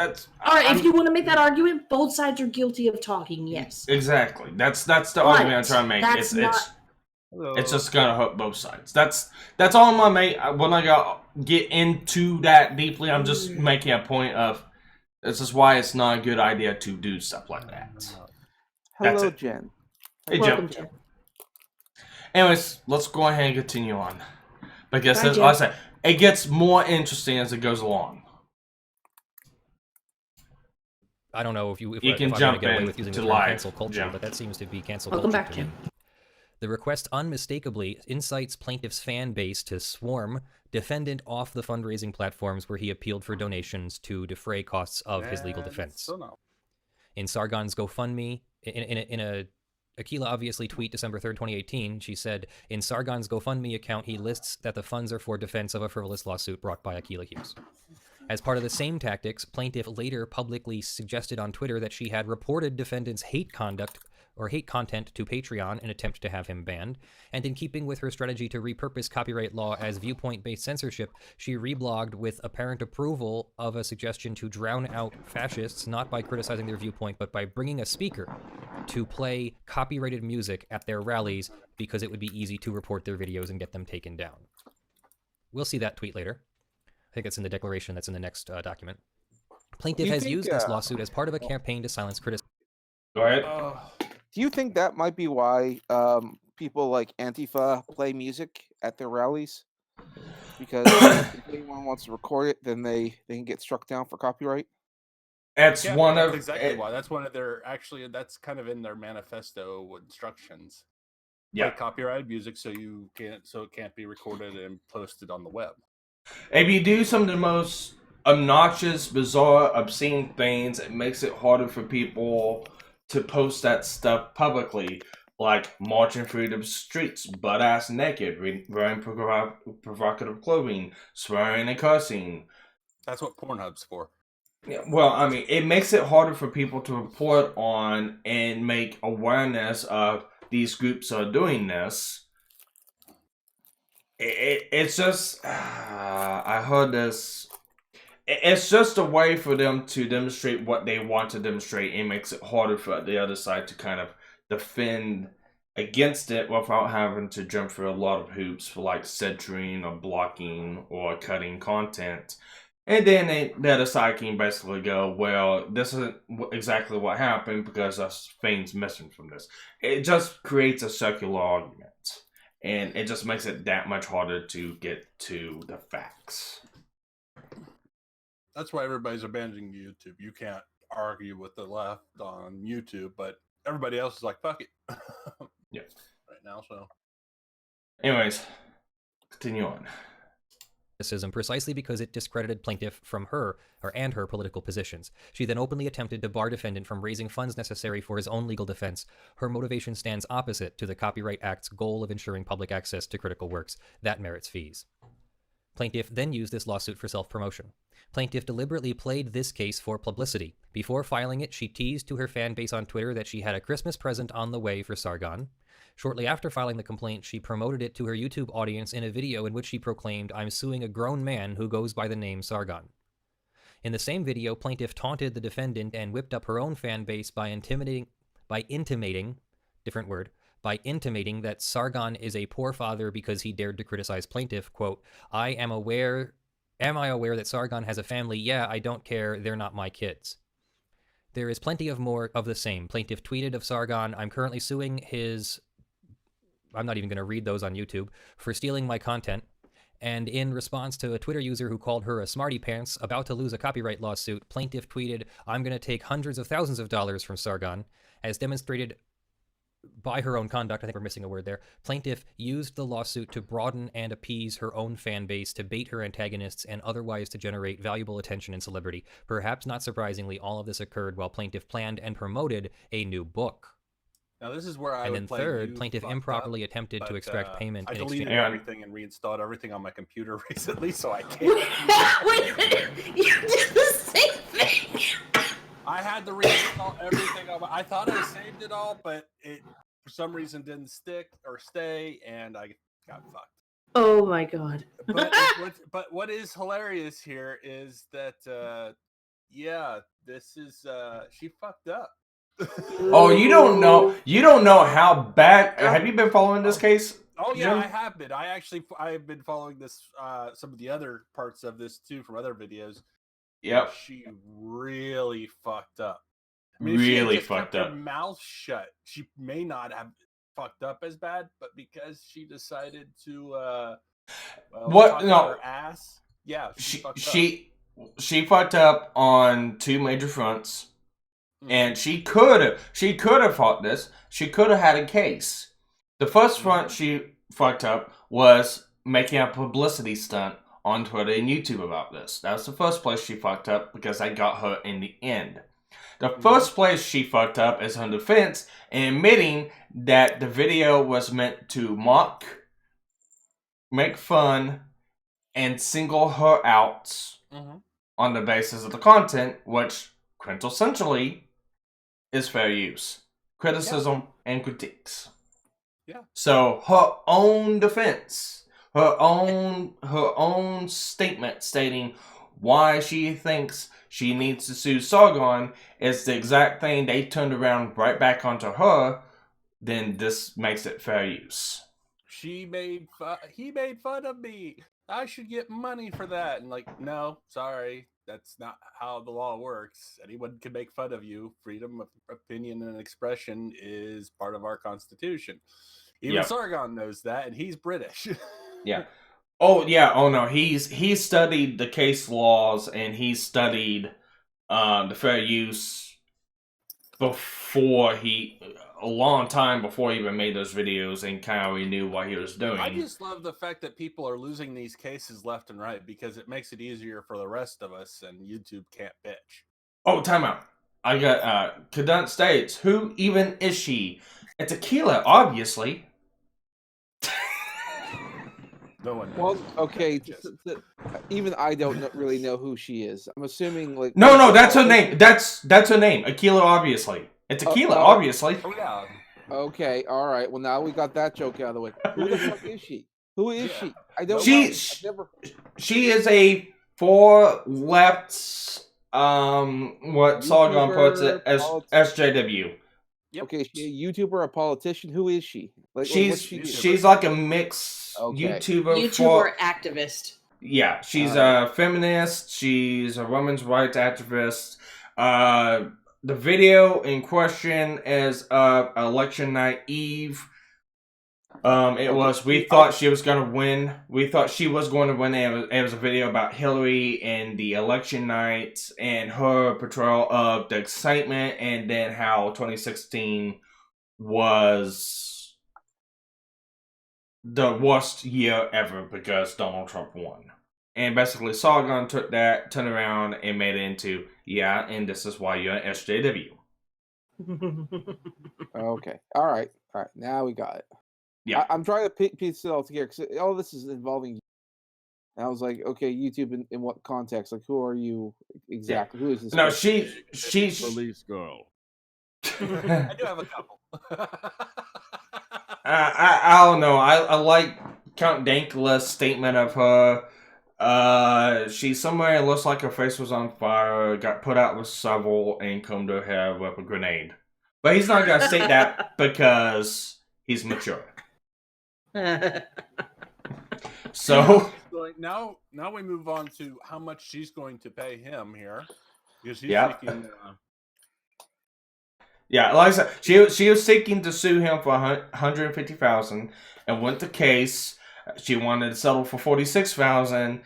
All right, if you want to make that argument, both sides are guilty of talking, yes. Exactly. That's the argument I'm trying to make. It's just gonna hurt both sides. That's all I'm gonna make. When I get into that deeply, I'm just making a point of this is why it's not a good idea to do stuff like that. Hello, Jen. Hey, Welcome, Jen. Jen. Anyways, let's go ahead and continue on. Because, Bye, as I said, it gets more interesting as it goes along. I don't know if you I'm can going jump to get away in with using to the term live, cancel culture, Jim. but that seems to be cancel Welcome culture back, to me. Jim. The request unmistakably incites plaintiff's fan base to swarm defendant off the fundraising platforms where he appealed for donations to defray costs of his legal defense. In Sargon's GoFundMe, in a Aquila obviously tweet December 3rd, 2018. She said, in Sargon's GoFundMe account, he lists that the funds are for defense of a frivolous lawsuit brought by Aquila Hughes. As part of the same tactics, plaintiff later publicly suggested on Twitter that she had reported defendant's hate content to Patreon in an attempt to have him banned, and in keeping with her strategy to repurpose copyright law as viewpoint-based censorship, she reblogged with apparent approval of a suggestion to drown out fascists, not by criticizing their viewpoint, but by bringing a speaker to play copyrighted music at their rallies because it would be easy to report their videos and get them taken down. We'll see that tweet later. I think it's in the declaration that's in the next document. Plaintiff has used this lawsuit as part of a campaign to silence criticism. Go ahead. Do you think that might be why people like Antifa play music at their rallies? Because if anyone wants to record it, then they can get struck down for copyright? That's Yeah, one that's of exactly why. That's one of their that's kind of in their manifesto instructions. Yeah. Play copyrighted music so it can't be recorded and posted on the web. If you do some of the most obnoxious, bizarre, obscene things, it makes it harder for people to post that stuff publicly, like marching through the streets butt-ass naked, wearing provocative clothing, swearing and cursing. That's what Pornhub's for. Yeah, well, I mean, it makes it harder for people to report on and make awareness of these groups are doing this. It's just, I heard this. It's just a way for them to demonstrate what they want to demonstrate, and makes it harder for the other side to kind of defend against it without having to jump through a lot of hoops for like censoring or blocking or cutting content. And then the other side can basically go, well, this isn't exactly what happened because there's things missing from this. It just creates a circular argument. And it just makes it that much harder to get to the facts. That's why everybody's abandoning YouTube. You can't argue with the left on YouTube, but everybody else is like, fuck it. Yeah. Right now, so. Anyways, continue on. Precisely because it discredited plaintiff from her political positions. She then openly attempted to bar defendant from raising funds necessary for his own legal defense. Her motivation stands opposite to the Copyright Act's goal of ensuring public access to critical works that merits fees. Plaintiff then used this lawsuit for self-promotion. Plaintiff deliberately played this case for publicity. Before filing it, she teased to her fan base on Twitter that she had a Christmas present on the way for Sargon. Shortly after filing the complaint, she promoted it to her YouTube audience in a video in which she proclaimed, "I'm suing a grown man who goes by the name Sargon." In the same video, plaintiff taunted the defendant and whipped up her own fan base by intimating that Sargon is a poor father because he dared to criticize plaintiff. Quote, Am I aware that Sargon has a family? Yeah, I don't care. They're not my kids. There is plenty of more of the same. Plaintiff tweeted of Sargon, I'm currently suing his... I'm not even going to read those on YouTube, for stealing my content. And in response to a Twitter user who called her a smarty pants about to lose a copyright lawsuit, plaintiff tweeted, I'm going to take hundreds of thousands of dollars from Sargon. As demonstrated by her own conduct, I think we're missing a word there, plaintiff used the lawsuit to broaden and appease her own fan base, to bait her antagonists, and otherwise to generate valuable attention and celebrity. Perhaps not surprisingly, all of this occurred while plaintiff planned and promoted a new book. Now this is where I and would then play third, plaintiff improperly attempted to extract payment. I in deleted exchange. everything and reinstalled everything on my computer recently, so I can't. Wait, you did the same thing. I had to reinstall everything on I thought I saved it all, but it for some reason didn't stick or stay, and I got fucked. Oh my god. But what is hilarious here is that this is she fucked up. Oh, you don't know how bad. Have you been following this case? Oh yeah, Jim? I have been. I've been following this some of the other parts of this too from other videos. Yep. She really fucked up. I mean, Really if she had just fucked kept up. her mouth shut, she may not have fucked up as bad, but because she decided to talk about her ass, yeah, she fucked up on two major fronts. And she could have fought this. She could have had a case. The first front she fucked up was making a publicity stunt on Twitter and YouTube about this. That was the first place she fucked up because I got her in the end. The first place she fucked up is her defense and admitting that the video was meant to mock, make fun, and single her out on the basis of the content, which quintessentially is fair use, criticism, and critiques. Yeah. So her own defense, her own statement stating why she thinks she needs to sue Sargon is the exact thing they turned around right back onto her. Then this makes it fair use. He made fun of me. I should get money for that. And like, no, sorry, that's not how the law works. Anyone can make fun of you. Freedom of opinion and expression is part of our Constitution. Even Sargon knows that, and he's British. Yeah. Oh yeah. Oh no. He's studied the case laws and he studied the fair use a long time before he even made those videos and kind of knew what he was doing. I just love the fact that people are losing these cases left and right because it makes it easier for the rest of us, and YouTube can't bitch. Oh, time out. I got Cadunt states, who even is she? It's Tequila, obviously. No one knows. Well, okay. Even I don't really know who she is. I'm assuming like. No, that's her name. That's her name. Aquila, obviously. It's Tequila, obviously. Oh yeah. Okay, all right. Well, now we got that joke out of the way. Who the fuck is she? Who is she? I don't know. She is a four left. What Sargon puts it as SJW. Yep. Okay, is she a YouTuber, a politician? Who is she? Like, she's like a mix YouTuber activist. Yeah, she's a feminist. She's a women's rights activist. The video in question is election night eve. We thought she was going to win. We thought she was going to win. It was a video about Hillary and the election night and her portrayal of the excitement, and then how 2016 was the worst year ever because Donald Trump won. And basically Sargon took that, turned around, and made it into, and this is why you're an SJW. Okay. All right. Now we got it. Yeah. I'm trying to piece it all together because all this is involving you. And I was like, okay, YouTube in what context? Like, who are you exactly? Yeah. Who is this? No, she's police girl. I do have a couple. I don't know. I like Count Dankula's statement of her. She's somewhere it looks like her face was on fire, got put out with several, and combed her hair with a grenade. But he's not gonna state that because he's mature. So now we move on to how much she's going to pay him here, because he's seeking. Yeah, like I said, she was seeking to sue him for $150,000 and went to case. She wanted to settle for $46,000,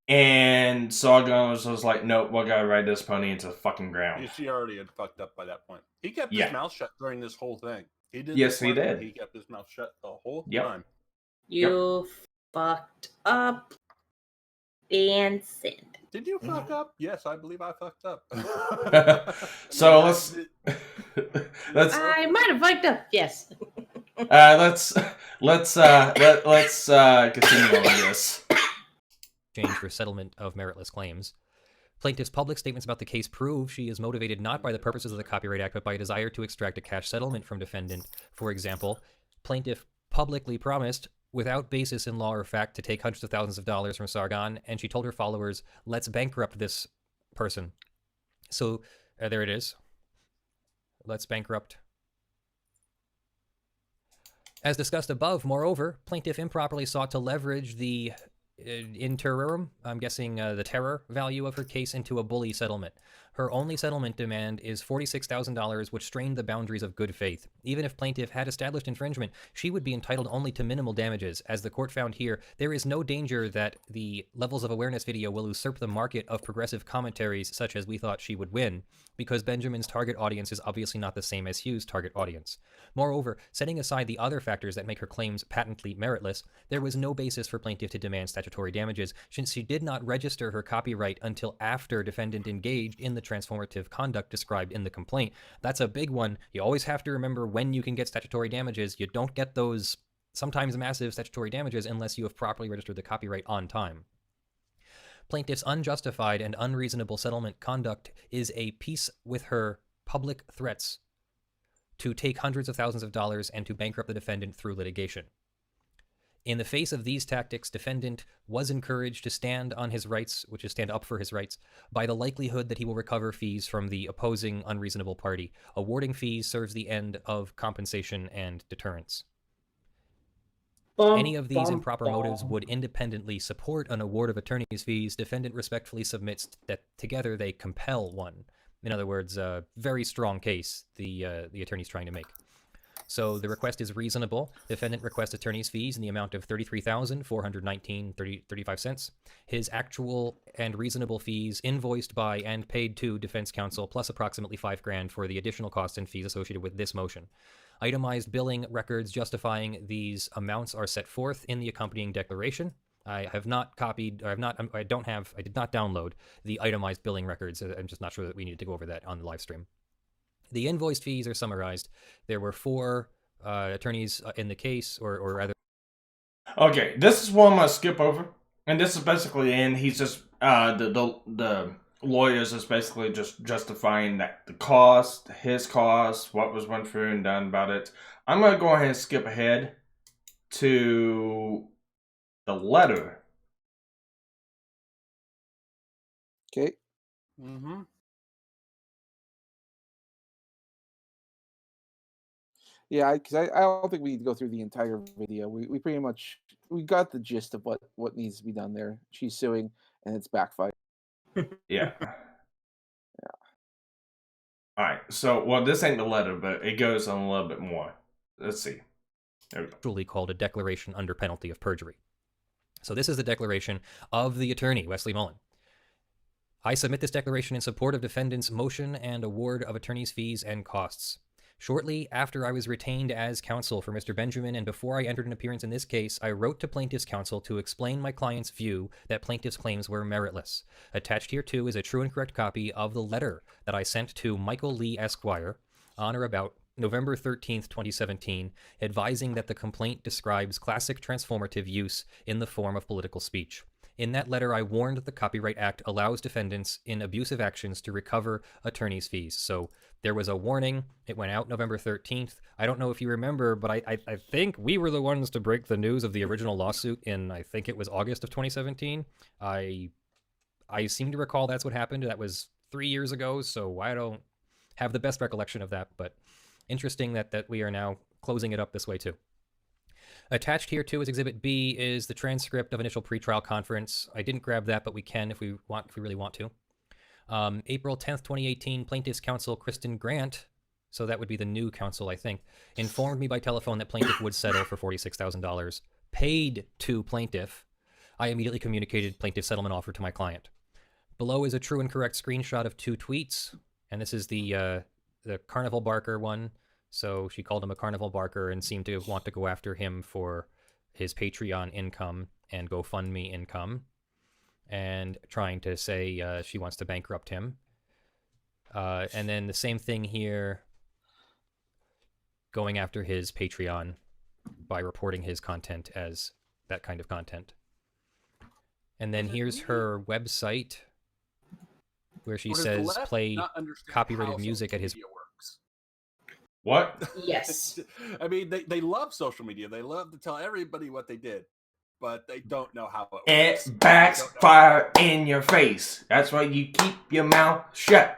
and Sargon was like, "Nope, we gotta ride this pony into the fucking ground." She already had fucked up by that point. He kept his mouth shut during this whole thing. He did. Yes, he did. He kept his mouth shut the whole time. You fucked up and sinned. Did you fuck up? Yes, I believe I fucked up. So let's. I might have fucked up. Yes. Let's continue on this. Exchange for settlement of meritless claims. Plaintiff's public statements about the case prove she is motivated not by the purposes of the Copyright Act, but by a desire to extract a cash settlement from defendant. For example, plaintiff publicly promised, without basis in law or fact, to take hundreds of thousands of dollars from Sargon, and she told her followers, "Let's bankrupt this person." So there it is. Let's bankrupt. As discussed above, moreover, plaintiff improperly sought to leverage the in terrorum, I'm guessing the terror value of her case, into a bully settlement. Her only settlement demand is $46,000, which strained the boundaries of good faith. Even if plaintiff had established infringement, she would be entitled only to minimal damages. As the court found here, there is no danger that the levels of awareness video will usurp the market of progressive commentaries such as We Thought She Would Win, because Benjamin's target audience is obviously not the same as Hugh's target audience. Moreover, setting aside the other factors that make her claims patently meritless, there was no basis for plaintiff to demand statutory statutory damages since she did not register her copyright until after defendant engaged in the transformative conduct described in the complaint. That's a big one. You always have to remember when you can get statutory damages. You don't get those sometimes massive statutory damages unless you have properly registered the copyright on time. Plaintiff's unjustified and unreasonable settlement conduct is a piece with her public threats to take hundreds of thousands of dollars and to bankrupt the defendant through litigation. In the face of these tactics, defendant was encouraged to stand on his rights, which is stand up for his rights, by the likelihood that he will recover fees from the opposing unreasonable party. Awarding fees serves the end of compensation and deterrence. Any of these improper motives would independently support an award of attorney's fees. Defendant respectfully submits that together they compel one. In other words, a very strong case the attorney's trying to make. So the request is reasonable. Defendant requests attorney's fees in the amount of $33,419.35. His actual and reasonable fees invoiced by and paid to defense counsel, plus approximately $5,000 for the additional costs and fees associated with this motion. Itemized billing records justifying these amounts are set forth in the accompanying declaration. I have not copied, or I did not download the itemized billing records. I'm just not sure that we need to go over that on the live stream. The invoiced fees are summarized. There were 4 attorneys in the case, or rather. Okay, this is one I'm gonna skip over, and this is basically in. He's just the lawyers is basically just justifying that the cost, his cost, what was went through and done about it. I'm gonna go ahead and skip ahead to the letter. Okay. Mm-hmm. Yeah, because I don't think we need to go through the entire video. We pretty much we got the gist of what needs to be done there. She's suing, and it's backfired. Yeah. Alright, so, well, this ain't the letter, but it goes on a little bit more. Let's see. There we go. Actually called a declaration under penalty of perjury. So this is the declaration of the attorney, Wesley Mullen. I submit this declaration in support of defendant's motion and award of attorney's fees and costs. Shortly after I was retained as counsel for Mr. Benjamin and before I entered an appearance in this case, I wrote to plaintiff's counsel to explain my client's view that plaintiff's claims were meritless. Attached here too is a true and correct copy of the letter that I sent to Michael Lee Esquire on or about November 13th, 2017, advising that the complaint describes classic transformative use in the form of political speech. In that letter, I warned that the Copyright Act allows defendants in abusive actions to recover attorney's fees. So there was a warning. It went out November 13th. I don't know if you remember, but I think we were the ones to break the news of the original lawsuit in, I think it was August of 2017. I seem to recall that's what happened. That was 3 years ago, so I don't have the best recollection of that, but interesting that we are now closing it up this way too. Attached here too as Exhibit B is the transcript of initial pretrial conference. I didn't grab that, but we can if we really want to. April 10th, 2018, plaintiff's counsel Kristen Grant, so that would be the new counsel, I think, informed me by telephone that plaintiff would settle for $46,000 paid to plaintiff. I immediately communicated plaintiff's settlement offer to my client. Below is a true and correct screenshot of 2 tweets, and this is the carnival barker one. So she called him a carnival barker and seemed to want to go after him for his Patreon income and GoFundMe income, and trying to say she wants to bankrupt him. And then the same thing here, going after his Patreon by reporting his content as that kind of content. And then here's her website where she says play copyrighted music at his... What? Yes. I mean, they love social media. They love to tell everybody what they did, but they don't know how it works. It backfire in your face. That's why you keep your mouth shut.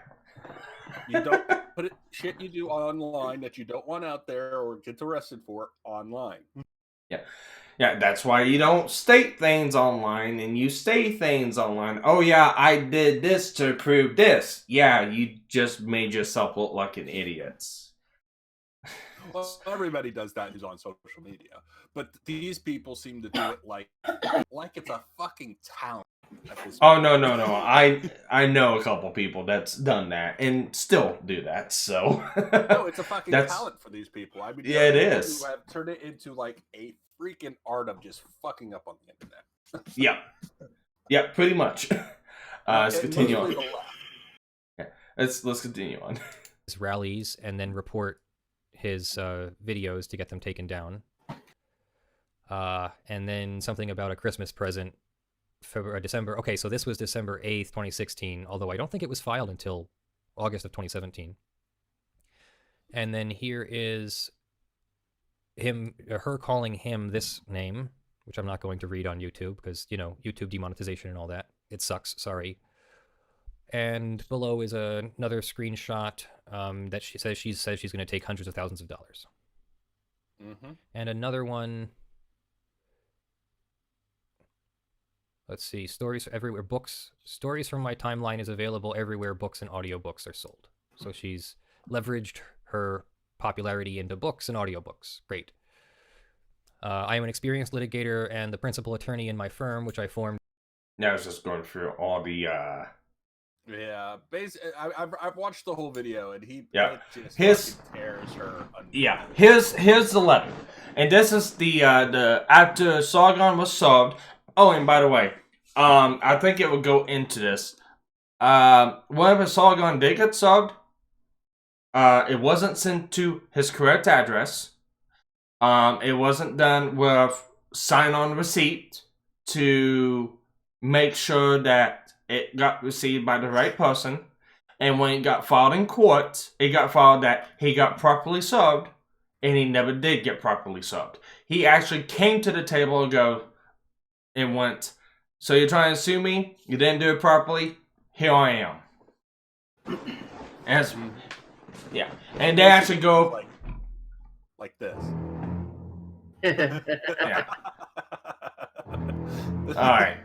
You don't put shit you do online that you don't want out there or get arrested for online. Yeah, that's why you don't state things online and you say things online. Oh yeah, I did this to prove this. Yeah, you just made yourself look like an idiot. Well, everybody does that who's on social media, but these people seem to do it like it's a fucking talent. Oh no! I know a couple people that's done that and still do that. So no, it's a fucking talent for these people. I mean, yeah, it is. Who have turned it into like a freaking art of just fucking up on the internet. Yeah. Yeah, pretty much. Let's continue on. Let's continue on. His rallies and then report his videos to get them taken down. And then something about a Christmas present, December. Okay, so this was December 8th, 2016, although I don't think it was filed until August of 2017. And then here is her calling him this name, which I'm not going to read on YouTube because, you know, YouTube demonetization and all that. It sucks, sorry. And below is another screenshot that she says she's going to take hundreds of thousands of dollars. Mm-hmm. And another one, let's see, stories everywhere, books. Stories from my timeline is available everywhere books and audiobooks are sold. So she's leveraged her popularity into books and audiobooks. Great. I am an experienced litigator and the principal attorney in my firm, which I formed. Now it's just going through all the Yeah, basically, I've watched the whole video, and he His fucking tears her. Yeah, here's the letter, and this is the after Sargon was solved. Oh, and by the way, I think it will go into this. Whenever Sargon did get solved, it wasn't sent to his correct address. It wasn't done with sign-on receipt to make sure that it got received by the right person. And when it got filed in court, it got filed that he got properly served, and he never did get properly served. He actually came to the table and went, so you're trying to sue me? You didn't do it properly? Here I am. Yeah. And they actually go... Like this. Yeah. Alright.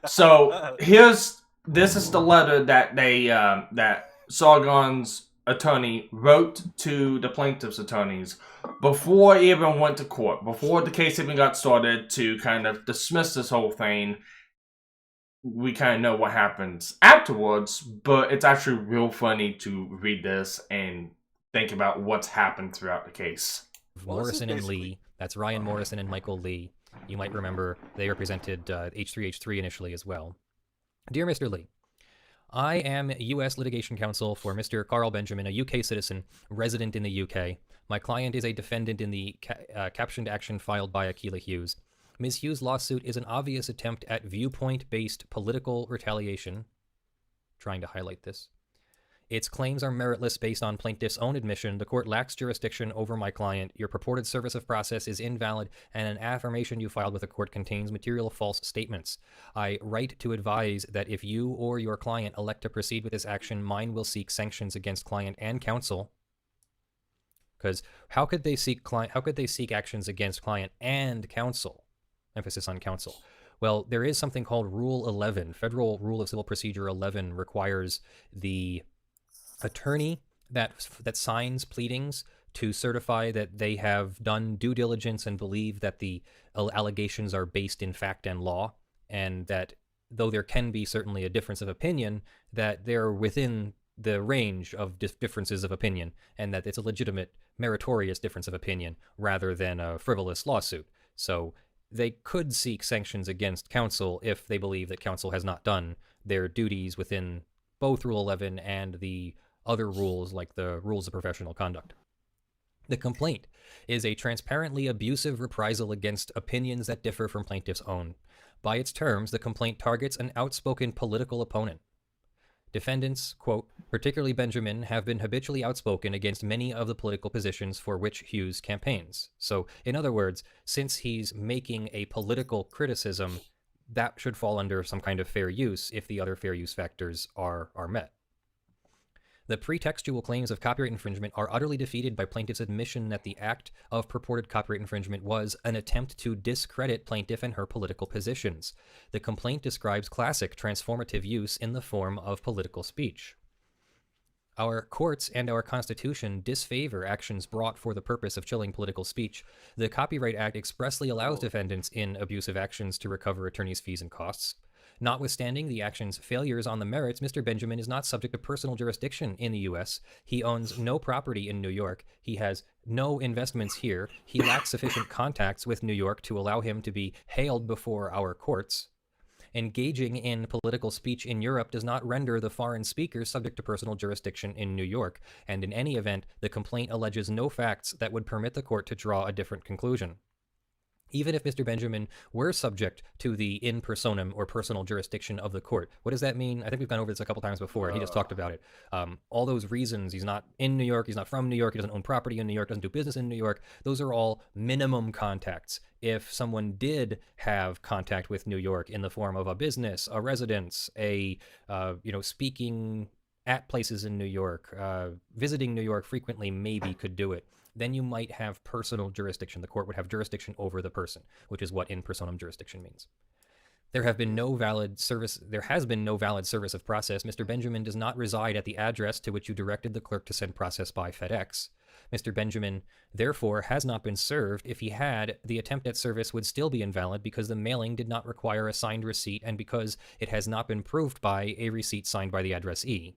So, this is the letter that that Sargon's attorney wrote to the plaintiff's attorneys before it even went to court, before the case even got started, to kind of dismiss this whole thing. We kind of know what happens afterwards, but it's actually real funny to read this and think about what's happened throughout the case. Morrison and Lee. That's Ryan Morrison and Michael Lee. You might remember they represented H3H3 initially as well. Dear Mr. Lee, I am U.S. litigation counsel for Mr. Carl Benjamin, a UK citizen resident in the UK. My client is a defendant in the captioned action filed by Akilah Hughes. Ms. Hughes' lawsuit is an obvious attempt at viewpoint-based political retaliation. Trying to highlight this. Its claims are meritless based on plaintiff's own admission. The court lacks jurisdiction over my client. Your purported service of process is invalid, and an affirmation you filed with the court contains material false statements. I write to advise that if you or your client elect to proceed with this action, mine will seek sanctions against client and counsel. Because how could they seek actions against client and counsel? Emphasis on counsel. Well, there is something called Rule 11. Federal Rule of Civil Procedure 11 requires the attorney that signs pleadings to certify that they have done due diligence and believe that the allegations are based in fact and law, and that though there can be certainly a difference of opinion, that they're within the range of differences of opinion, and that it's a legitimate, meritorious difference of opinion rather than a frivolous lawsuit. So they could seek sanctions against counsel if they believe that counsel has not done their duties within both Rule 11 and the other rules like the rules of professional conduct. The complaint is a transparently abusive reprisal against opinions that differ from plaintiff's own. By its terms, the complaint targets an outspoken political opponent. Defendants, quote, particularly Benjamin, have been habitually outspoken against many of the political positions for which Hughes campaigns. So, in other words, since he's making a political criticism, that should fall under some kind of fair use if the other fair use factors are met. The pretextual claims of copyright infringement are utterly defeated by plaintiff's admission that the act of purported copyright infringement was an attempt to discredit plaintiff and her political positions. The complaint describes classic transformative use in the form of political speech. Our courts and our Constitution disfavor actions brought for the purpose of chilling political speech. The Copyright Act expressly allows defendants in abusive actions to recover attorneys' fees and costs. Notwithstanding the action's failures on the merits, Mr. Benjamin is not subject to personal jurisdiction in the U.S. He owns no property in New York. He has no investments here. He lacks sufficient contacts with New York to allow him to be hailed before our courts. Engaging in political speech in Europe does not render the foreign speaker subject to personal jurisdiction in New York, and in any event, the complaint alleges no facts that would permit the court to draw a different conclusion. Even if Mr. Benjamin were subject to the in personam or personal jurisdiction of the court, what does that mean? I think we've gone over this a couple times before. He just talked about it. All those reasons, he's not in New York, he's not from New York, he doesn't own property in New York, doesn't do business in New York. Those are all minimum contacts. If someone did have contact with New York in the form of a business, a residence, speaking at places in New York, visiting New York frequently, maybe could do it. Then you might have personal jurisdiction. The court would have jurisdiction over the person, which is what in personam jurisdiction means. There has been no valid service of process. Mr. Benjamin does not reside at the address to which you directed the clerk to send process by FedEx. Mr. Benjamin, therefore, has not been served. If he had, the attempt at service would still be invalid because the mailing did not require a signed receipt and because it has not been proved by a receipt signed by the addressee.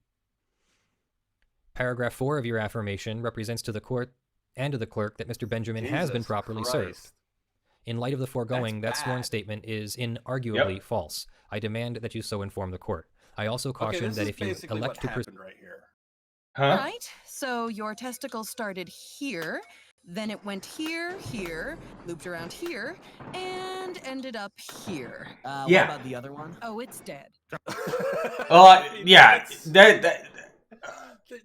Paragraph 4 of your affirmation represents to the court and to the clerk that Mr. Benjamin has been properly served. In light of the foregoing, that sworn statement is inarguably false. I demand that you so inform the court. I also caution that if you elect to proceed right here. Huh? Right? So your testicles started here, then it went here, looped around here, and ended up here. Yeah. What about the other one? Oh, it's dead. Yeah, that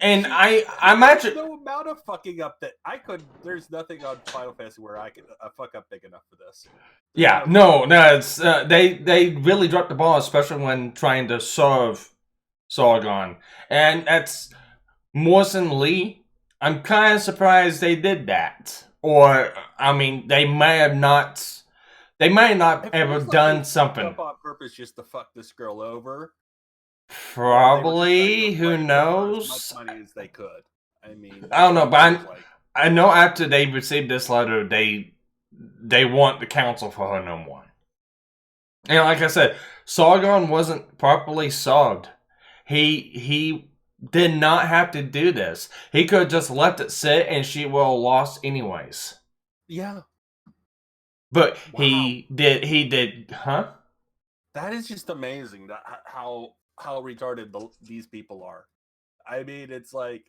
and I imagine no amount of fucking up that I could. There's nothing on Final Fantasy where I could fuck up big enough for this. Yeah, no, it's they really dropped the ball, especially when trying to serve Sargon, and that's Morrison Lee. I'm kind of surprised they did that, or I mean, they may have not ever done something up on purpose just to fuck this girl over. Probably, who knows? As much money as they could. I mean, I don't know, but I know after they received this letter, they want the counsel for her no more. And like I said, Sargon wasn't properly served. He did not have to do this. He could have just left it sit, and she would have lost anyways. Yeah, but wow. He did, huh? That is just amazing. That how retarded these people are. I mean, it's like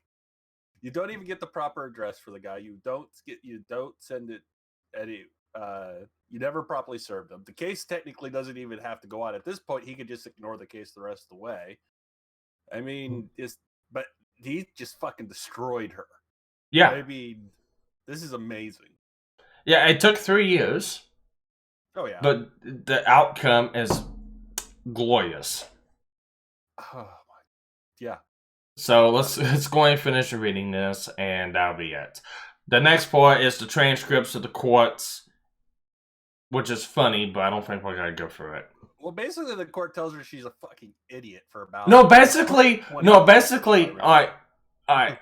you don't even get the proper address for the guy. You don't send it any. You never properly served him. The case technically doesn't even have to go on at this point. He could just ignore the case the rest of the way. I mean, but he just fucking destroyed her. Yeah. I mean, this is amazing. Yeah, it took 3 years. Oh yeah. But the outcome is glorious. Oh my, yeah. So let's go and finish reading this, and that'll be it. The next part is the transcripts of the courts, which is funny, but I don't think we're gonna go through it. Well, basically, the court tells her she's a fucking idiot for about. Basically. All right.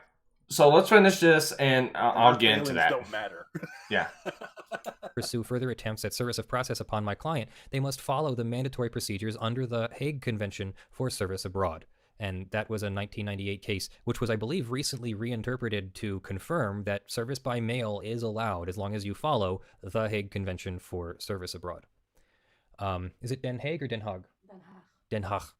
So let's finish this, and I'll get into that. Don't matter. Yeah. Pursue further attempts at service of process upon my client, they must follow the mandatory procedures under the Hague Convention for Service Abroad. And that was a 1998 case, which was, I believe, recently reinterpreted to confirm that service by mail is allowed as long as you follow the Hague Convention for Service Abroad. Is it Den Haag or Den Haag? Den Haag. Den Haag.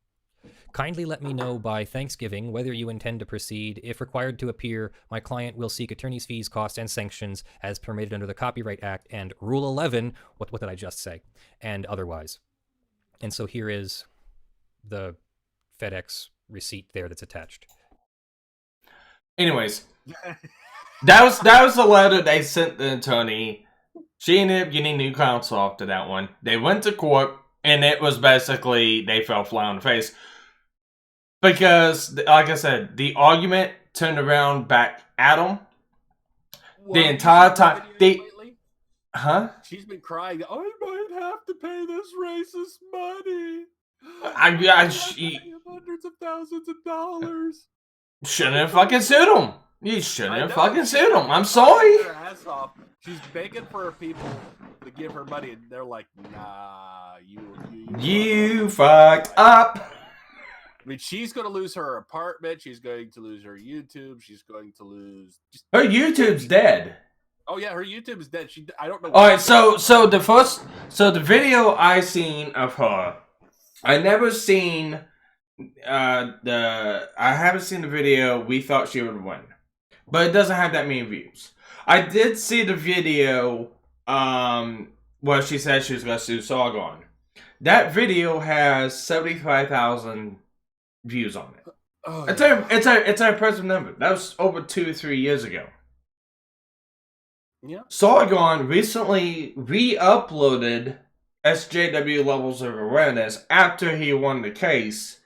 Kindly let me know by Thanksgiving whether you intend to proceed. If required to appear, my client will seek attorney's fees, costs, and sanctions as permitted under the Copyright Act and Rule 11, what did I just say, and otherwise. And so here is the FedEx receipt there that's attached. Anyways, that was the letter they sent the attorney. She ended up getting new counsel after that one. They went to court, and it was basically they fell flat on the face. Because, like I said, the argument turned around back at them. The entire time. Huh? She's been crying, I might have to pay this racist money. Hundreds of thousands of dollars. Shouldn't have fucking sued him. You shouldn't have fucking sued him. I'm sorry. Her ass off. She's begging for her people to give her money, and they're like, "Nah, you You fucked up. I mean, she's going to lose her apartment. She's going to lose her YouTube. She's going to lose. Her YouTube's dead. Oh yeah, her YouTube is dead. I don't know. All right, so the video I seen of her, I never seen I haven't seen the video. We thought she would win, but it doesn't have that many views. I did see the video where she said she was gonna sue Sargon. That video has 75,000 views on it. Oh, It's an impressive number. That was over 2 or 3 years ago. Yeah. Sargon recently re-uploaded SJW Levels of Awareness after he won the case,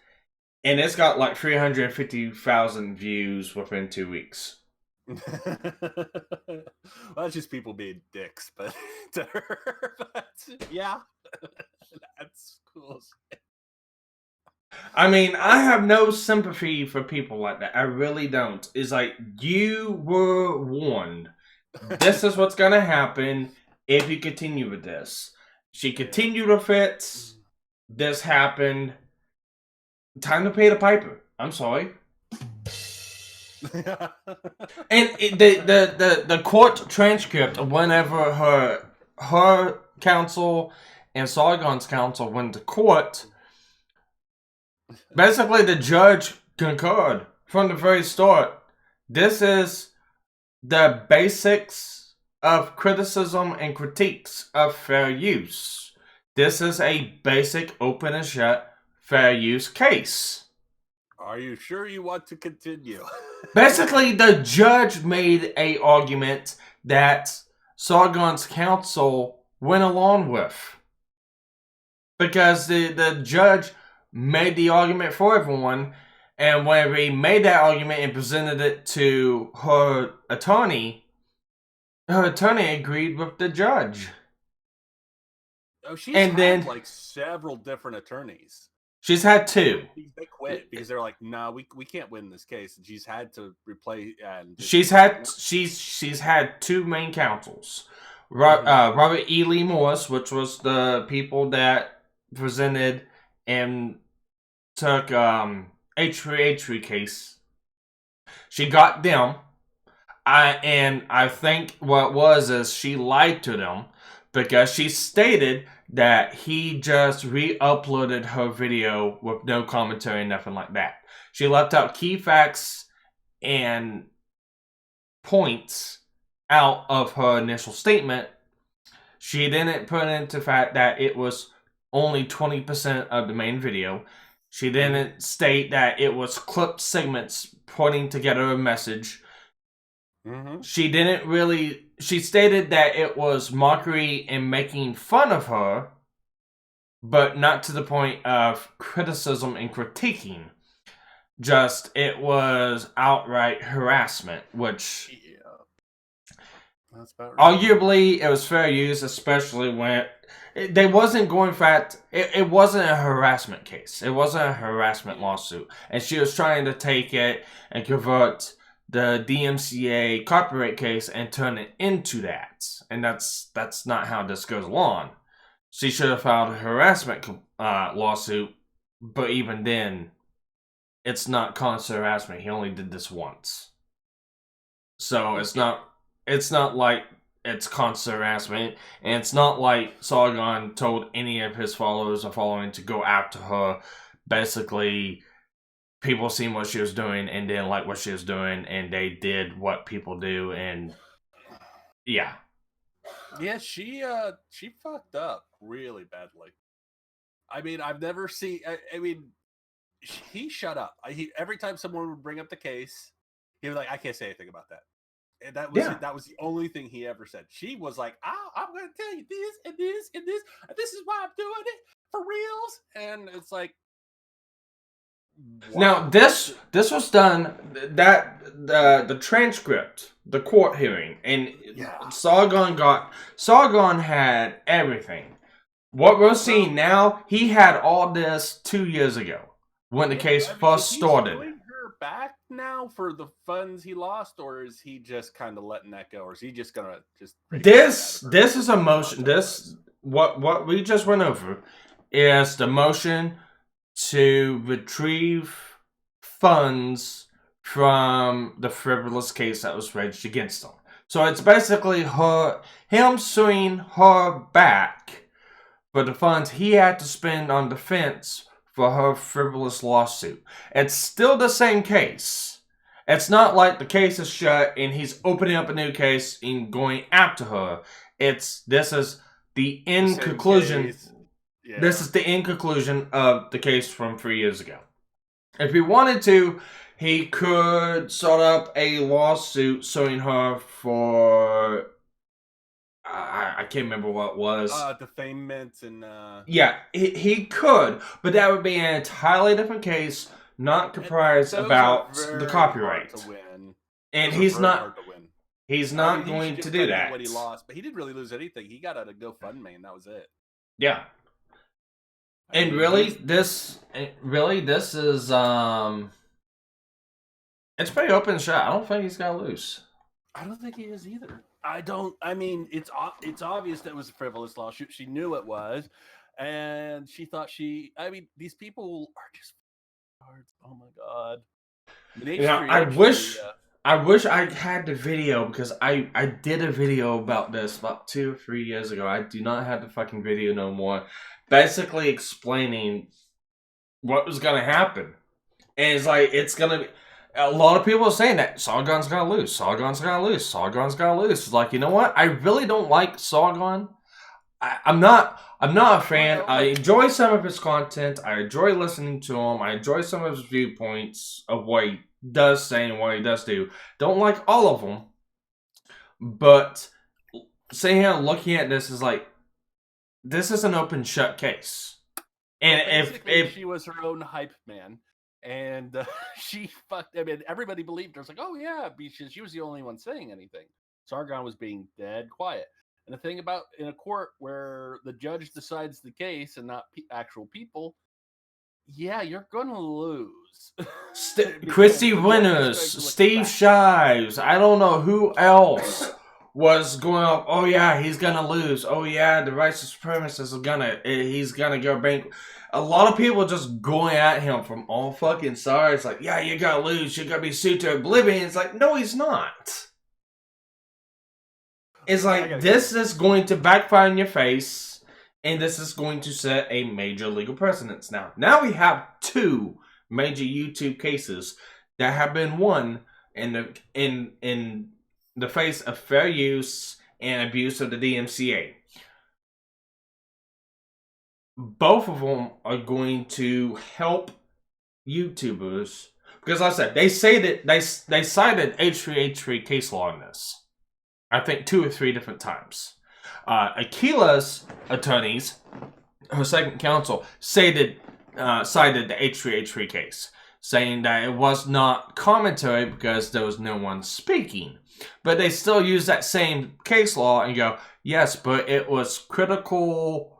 and it's got like 350,000 views within 2 weeks. Well, that's just people being dicks, but to her, but yeah, that's cool. I mean, I have no sympathy for people like that. I really don't. It's like, you were warned. This is what's gonna happen if you continue with this. She continued with it. This happened. Time to pay the piper. I'm sorry. And the court transcript of whenever her counsel and Sargon's counsel went to court, basically the judge concurred from the very start. This is the basics of criticism and critiques of fair use. This is a basic open and shut fair use case. Are you sure you want to continue? Basically, the judge made a argument that Sargon's counsel went along with. Because the judge made the argument for everyone, and whenever he made that argument and presented it to her attorney agreed with the judge. Oh, she's And had then- like several different attorneys. She's had 2. They quit because they're like, no, we can't win this case, and she's had to replace. And She's had 2 main counsels. Robert E. Lee Morris, which was the people that presented and took H3 case. She got them. I think what it was is she lied to them because she stated that he just re-uploaded her video with no commentary, nothing like that. She left out key facts and points out of her initial statement. She didn't put into the fact that it was only 20% of the main video. She didn't state that it was clipped segments putting together a message. Mm-hmm. She stated that it was mockery and making fun of her, but not to the point of criticism and critiquing. Just, it was outright harassment, which that's about right. arguably it was fair use, especially when they wasn't going it wasn't a harassment case. It wasn't a harassment lawsuit. And she was trying to take it and convert the DMCA copyright case and turn it into that. And that's not how this goes along. She should have filed a harassment lawsuit, but even then, it's not constant harassment. He only did this once. So it's not like it's constant harassment, and it's not like Sargon told any of his followers or following to go after her. Basically, people seen what she was doing and didn't like what she was doing, and they did what people do, and yeah. Yeah, she fucked up really badly. I mean, I've never seen. I mean, he shut up. Every time someone would bring up the case, he was like, "I can't say anything about that." And that was the only thing he ever said. She was like, I'm going to tell you this and this and this. And this is why I'm doing it for reals. And it's like, wow. Now this was done the transcript, the court hearing, and Sargon had everything. What we're seeing now, he had all this 2 years ago when the case first started. Is he suing her back now for the funds he lost, or is he just kind of letting that go, or is he just gonna just This is a motion. This what we just went over is the motion to retrieve funds from the frivolous case that was raised against him. So it's basically him suing her back for the funds he had to spend on defense for her frivolous lawsuit. It's still the same case. It's not like the case is shut and he's opening up a new case and going after her. This is the end Same conclusion. case. Yeah. This is the end conclusion of the case from 3 years ago. If he wanted to, he could start up a lawsuit suing her for I can't remember what it was. Defamement and Yeah, he could, but that would be an entirely different case, not comprised those about are the very copyright. hard to win. And Those are he's very not hard to win. he's I not mean, he going should to get do credit for that. what he lost, but he didn't really lose anything. He got out of GoFundMe, and that was it. Yeah. I And mean, really he's- this is it's pretty open shot. I don't think he's gonna lose. I don't think he is either. I mean, it's obvious that it was a frivolous lawsuit. She knew it was, and she thought I mean, these people are just cards. Oh my god. Yeah, I wish I had the video because I did a video about this about 2 or 3 years ago. I do not have the fucking video no more. Basically explaining what was gonna happen. And it's like it's gonna be a lot of people are saying that Sargon's gonna lose. Sargon's gonna lose. Sargon's gonna lose. It's like, you know what? I really don't like Sargon. I'm not a fan. I enjoy some of his content. I enjoy listening to him. I enjoy some of his viewpoints of what he does say and what he does do. Don't like all of them. But sitting here looking at this is like, this is an open shut case. And if she was her own hype man, and she fucked. I mean, everybody believed her. It's like, oh yeah, because she was the only one saying anything. Sargon was being dead quiet. And the thing about in a court where the judge decides the case and not actual people, yeah, you're gonna lose. Christy Winners, Steve Shives, I don't know who else was going up. Oh yeah, he's gonna lose. Oh yeah, the white supremacists he's gonna go bankrupt. A lot of people just going at him from all fucking sides. Like, yeah, you're gonna lose. You're gonna be sued to oblivion. It's like, no, he's not. It's like, this is going to backfire in your face, and this is going to set a major legal precedence now. Now we have 2 major YouTube cases that have been won in the face of fair use and abuse of the DMCA. Both of them are going to help YouTubers because, like I said, they say that they cited H3H3 case law in this. I think 2 or 3 different times. Akila's attorneys, her second counsel, cited the H3H3 case, saying that it was not commentary because there was no one speaking. But they still use that same case law and go, yes, but it was critical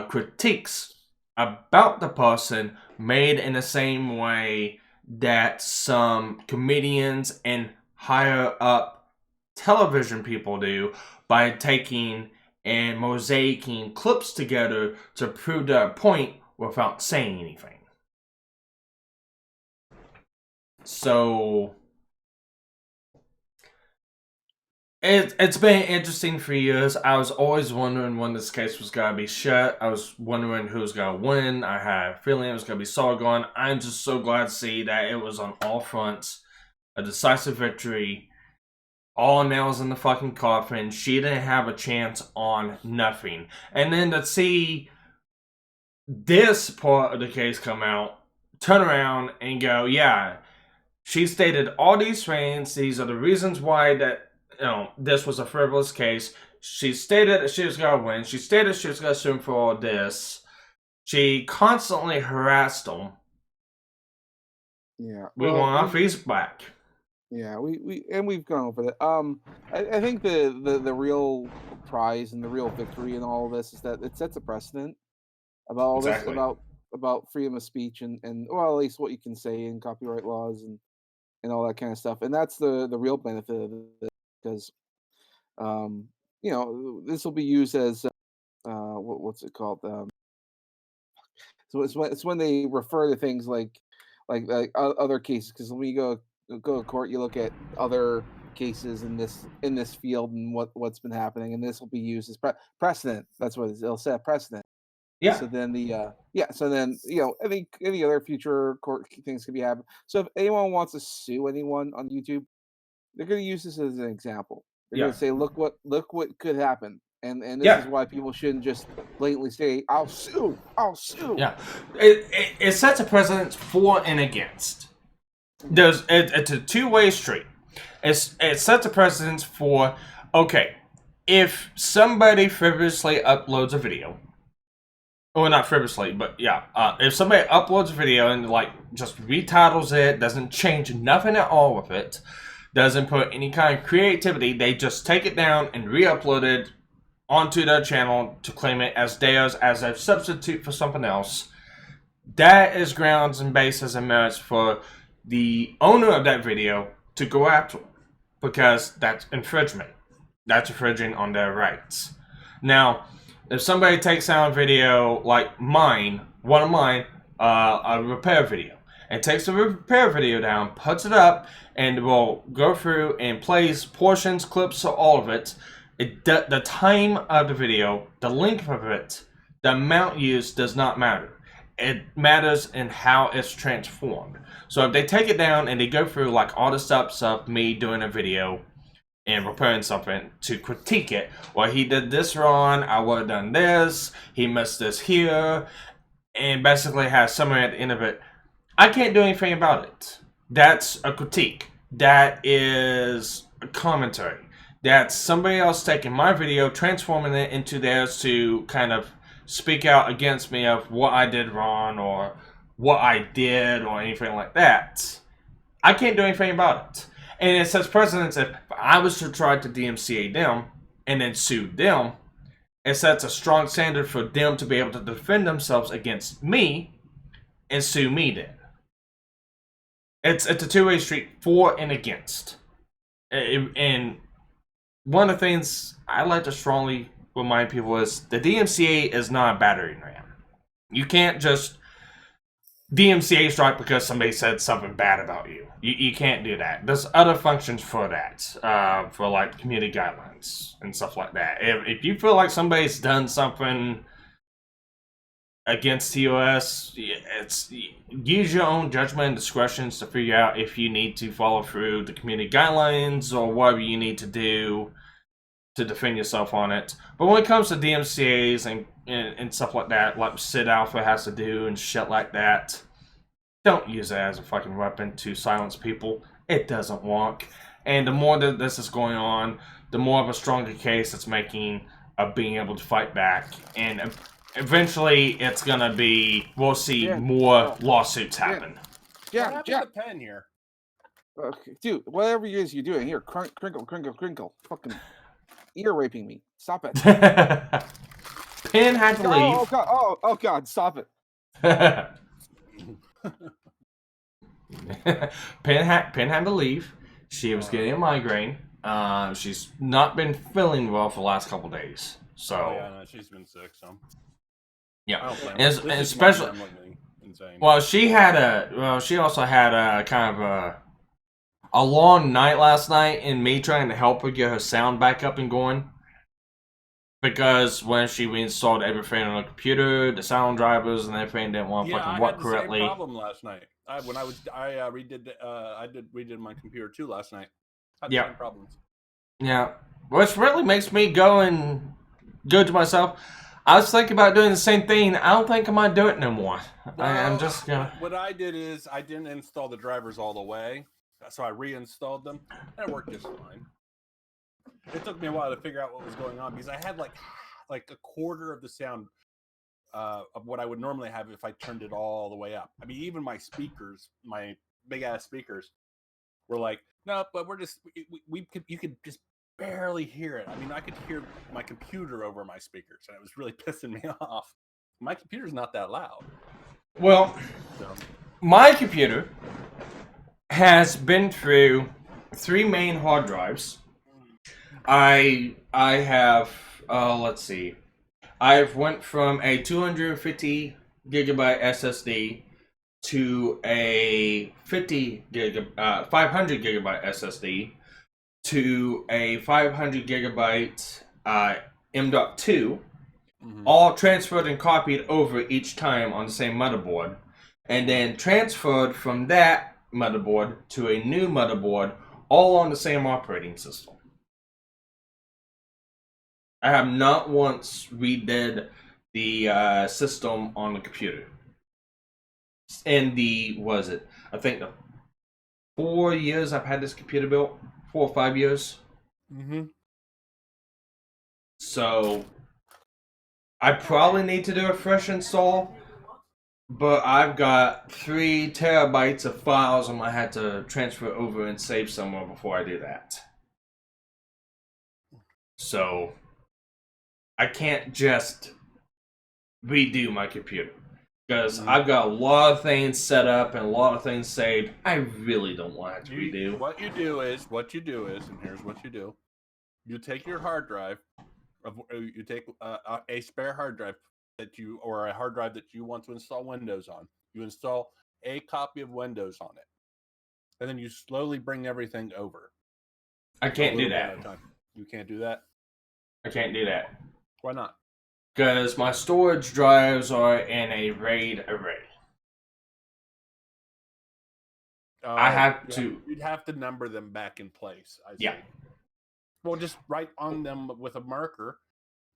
critiques about the person made in the same way that some comedians and higher up television people do by taking and mosaicing clips together to prove their point without saying anything. So it's been interesting for years. I was always wondering when this case was gonna be shut. I was wondering who was gonna win. I had a feeling it was gonna be Sargon. I'm just so glad to see that it was on all fronts a decisive victory. All nails in the fucking coffin. She didn't have a chance on nothing. And then to see this part of the case come out, turn around and go, yeah, she stated all these things. These are the reasons why that this was a frivolous case. She stated that she was gonna win. She stated she was gonna sue him for all this. She constantly harassed him. Yeah, we want our fees back. Yeah, we've gone over that. I think the real prize and the real victory in all of this is that it sets a precedent about all this about freedom of speech and well, at least what you can say in copyright laws and all that kind of stuff. And that's the real benefit of it because this will be used as what's it called? So it's when they refer to things like other cases, because when you go to court, you look at other cases in this field and what's been happening, and this will be used as precedent. That's what it'll set precedent. Yeah. So then so then any other future court things could be happening. So if anyone wants to sue anyone on YouTube, they're going to use this as an example. They're going Yeah. to say, look what could happen, and this Yeah. is why people shouldn't just blatantly say, I'll sue. Yeah, it sets a precedent for and against. It's a two-way street. It sets a precedent for, okay, if somebody frivolously uploads a video, well, not frivolously, but yeah, if somebody uploads a video and like just retitles it, doesn't change nothing at all with it, doesn't put any kind of creativity, they just take it down and re-upload it onto their channel to claim it as theirs as a substitute for something else, that is grounds and basis and merits for the owner of that video to go after them, because that's infringement. That's infringing on their rights. Now, if somebody takes down a video like mine, one of mine, a repair video, and takes the repair video down, puts it up, and will go through and plays portions, clips, or all of it, the time of the video, the length of it, the amount used does not matter. It matters in how it's transformed. So if they take it down and they go through like all the steps of me doing a video and repairing something to critique it, well, he did this wrong, I would have done this, he missed this here, and basically has summary at the end of it, I can't do anything about it. That's a critique. That is a commentary. That's somebody else taking my video, transforming it into theirs to kind of speak out against me of what I did wrong or what I did or anything like that. I can't do anything about it. And it says precedence, if I was to try to DMCA them and then sue them, it sets a strong standard for them to be able to defend themselves against me and sue me then. It's a two-way street, for and against. And one of the things I like to strongly remind people is the DMCA is not a battering ram. You can't just DMCA strike because somebody said something bad about you. You can't do that. There's other functions for that, for like community guidelines and stuff like that. If you feel like somebody's done something against TOS, it's use your own judgment and discretions to figure out if you need to follow through the community guidelines or whatever you need to do to defend yourself on it. But when it comes to DMCAs and stuff like that, like Sid Alpha has to do and shit like that, don't use it as a fucking weapon to silence people. It doesn't work. And the more that this is going on, the more of a stronger case it's making of being able to fight back. And eventually, it's gonna be, we'll see more lawsuits happen. Yeah, the pen here. Okay, dude, whatever it is you're doing, here, crinkle. Fucking ear raping me. Stop it. Pen had to leave. Oh God, stop it. Pen had to leave. She was getting a migraine. She's not been feeling well for the last couple days. So no, she's been sick. So yeah, and especially. Well, she also had a kind of a long night last night, and me trying to help her get her sound back up and going. Because when she reinstalled everything on the computer, the sound drivers and everything didn't want to fucking work correctly. I had the same problem last night. I redid my computer too last night. I had the same problems. Yeah, which really makes me go to myself. I was thinking about doing the same thing. I don't think I might do it no more. I'm just gonna. What I did is I didn't install the drivers all the way, so I reinstalled them, and it worked just fine. It took me a while to figure out what was going on because I had like a quarter of the sound of what I would normally have if I turned it all the way up. I mean, even my speakers, my big ass speakers, were like, no, but you could just barely hear it. I mean, I could hear my computer over my speakers, and it was really pissing me off. My computer's not that loud. Well, my computer has been through 3 main hard drives. I have let's see. I've went from a 250 gigabyte SSD to a 500 gigabyte SSD to a 500 gigabyte M.2, all transferred and copied over each time on the same motherboard, and then transferred from that motherboard to a new motherboard, all on the same operating system. I have not once redid the system on the computer. In the, I think the 4 years I've had this computer built, 4 or 5 years. So I probably need to do a fresh install, but I've got 3 terabytes of files I might have to transfer over and save somewhere before I do that. So I can't just redo my computer because I've got a lot of things set up and a lot of things saved. I really don't want to redo. What you do is, and here's what you do: you take your hard drive, you take a spare hard drive or a hard drive that you want to install Windows on. You install a copy of Windows on it, and then you slowly bring everything over. I can't do that. You can't do that? I can't do that. Why not? Because my storage drives are in a RAID array. I have to. You'd have to number them back in place. I see. Yeah. Well, just write on them with a marker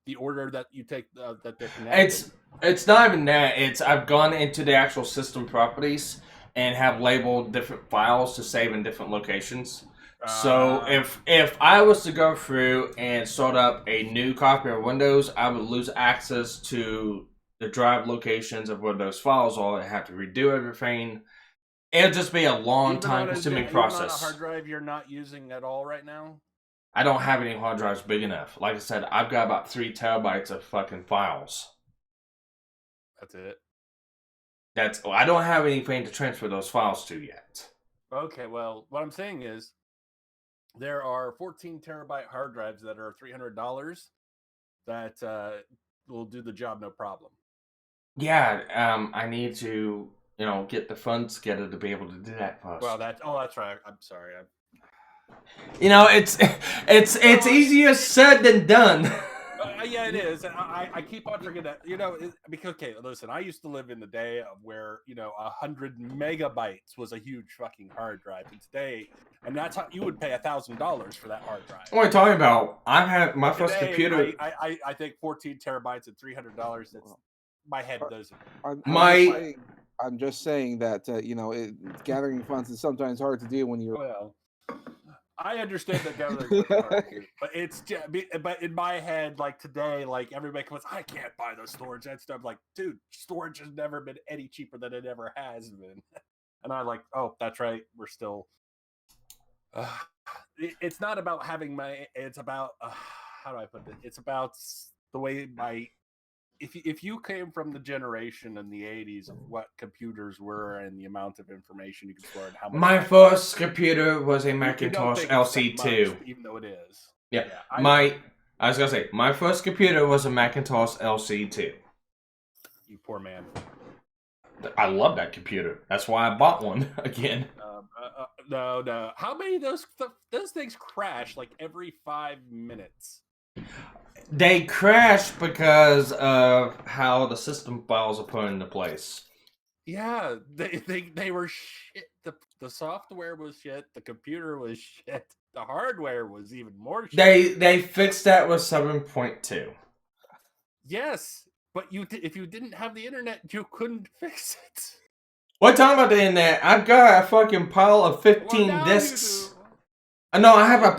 the order that you take that they're connected. It's not even that. It's I've gone into the actual system properties and have labeled different files to save in different locations. So if I was to go through and start up a new copy of Windows, I would lose access to the drive locations of where those files are and have to redo everything. It'll just be a long time-consuming process. Even on a hard drive you're not using at all right now? I don't have any hard drives big enough. Like I said, I've got about 3 terabytes of fucking files. That's it? I don't have anything to transfer those files to yet. Okay, well, what I'm saying is, there are 14 terabyte hard drives that are $300 that will do the job no problem. Yeah, I need to, get the funds together to be able to do that first. Well, that's right. I'm sorry. It's easier said than done. Yeah, it is. And I keep on forgetting that. Because okay, listen, I used to live in the day of where 100 megabytes was a huge fucking hard drive, and today, and that's how you would pay $1,000 for that hard drive. What are you talking about? I've had my first computer. I think 14 terabytes at $300. That's my head doesn't. I'm just saying that gathering funds is sometimes hard to do when you're. Well, I understand that gathering funds is hard to do, but in my head, like today, like everybody comes, I can't buy the storage and stuff. Like, dude, storage has never been any cheaper than it ever has been. And I'm like, oh, that's right. We're still. It's not about having money. It's about how do I put it? It's about the way if you came from the generation in the 80s of what computers were and the amount of information you could store and how much. My first computer was a Macintosh LC2. Much, even though it is. Yeah. I was gonna say my first computer was a Macintosh LC2. You poor man. I love that computer. That's why I bought one again. No. How many of those things crash like every 5 minutes? They crash because of how the system files are put into place. Yeah, they were shit. The software was shit. The computer was shit. The hardware was even more shit. They fixed that with 7.2. Yes, but if you didn't have the internet, you couldn't fix it. What talking about the internet? I've got a fucking pile of 15 discs. No, I have a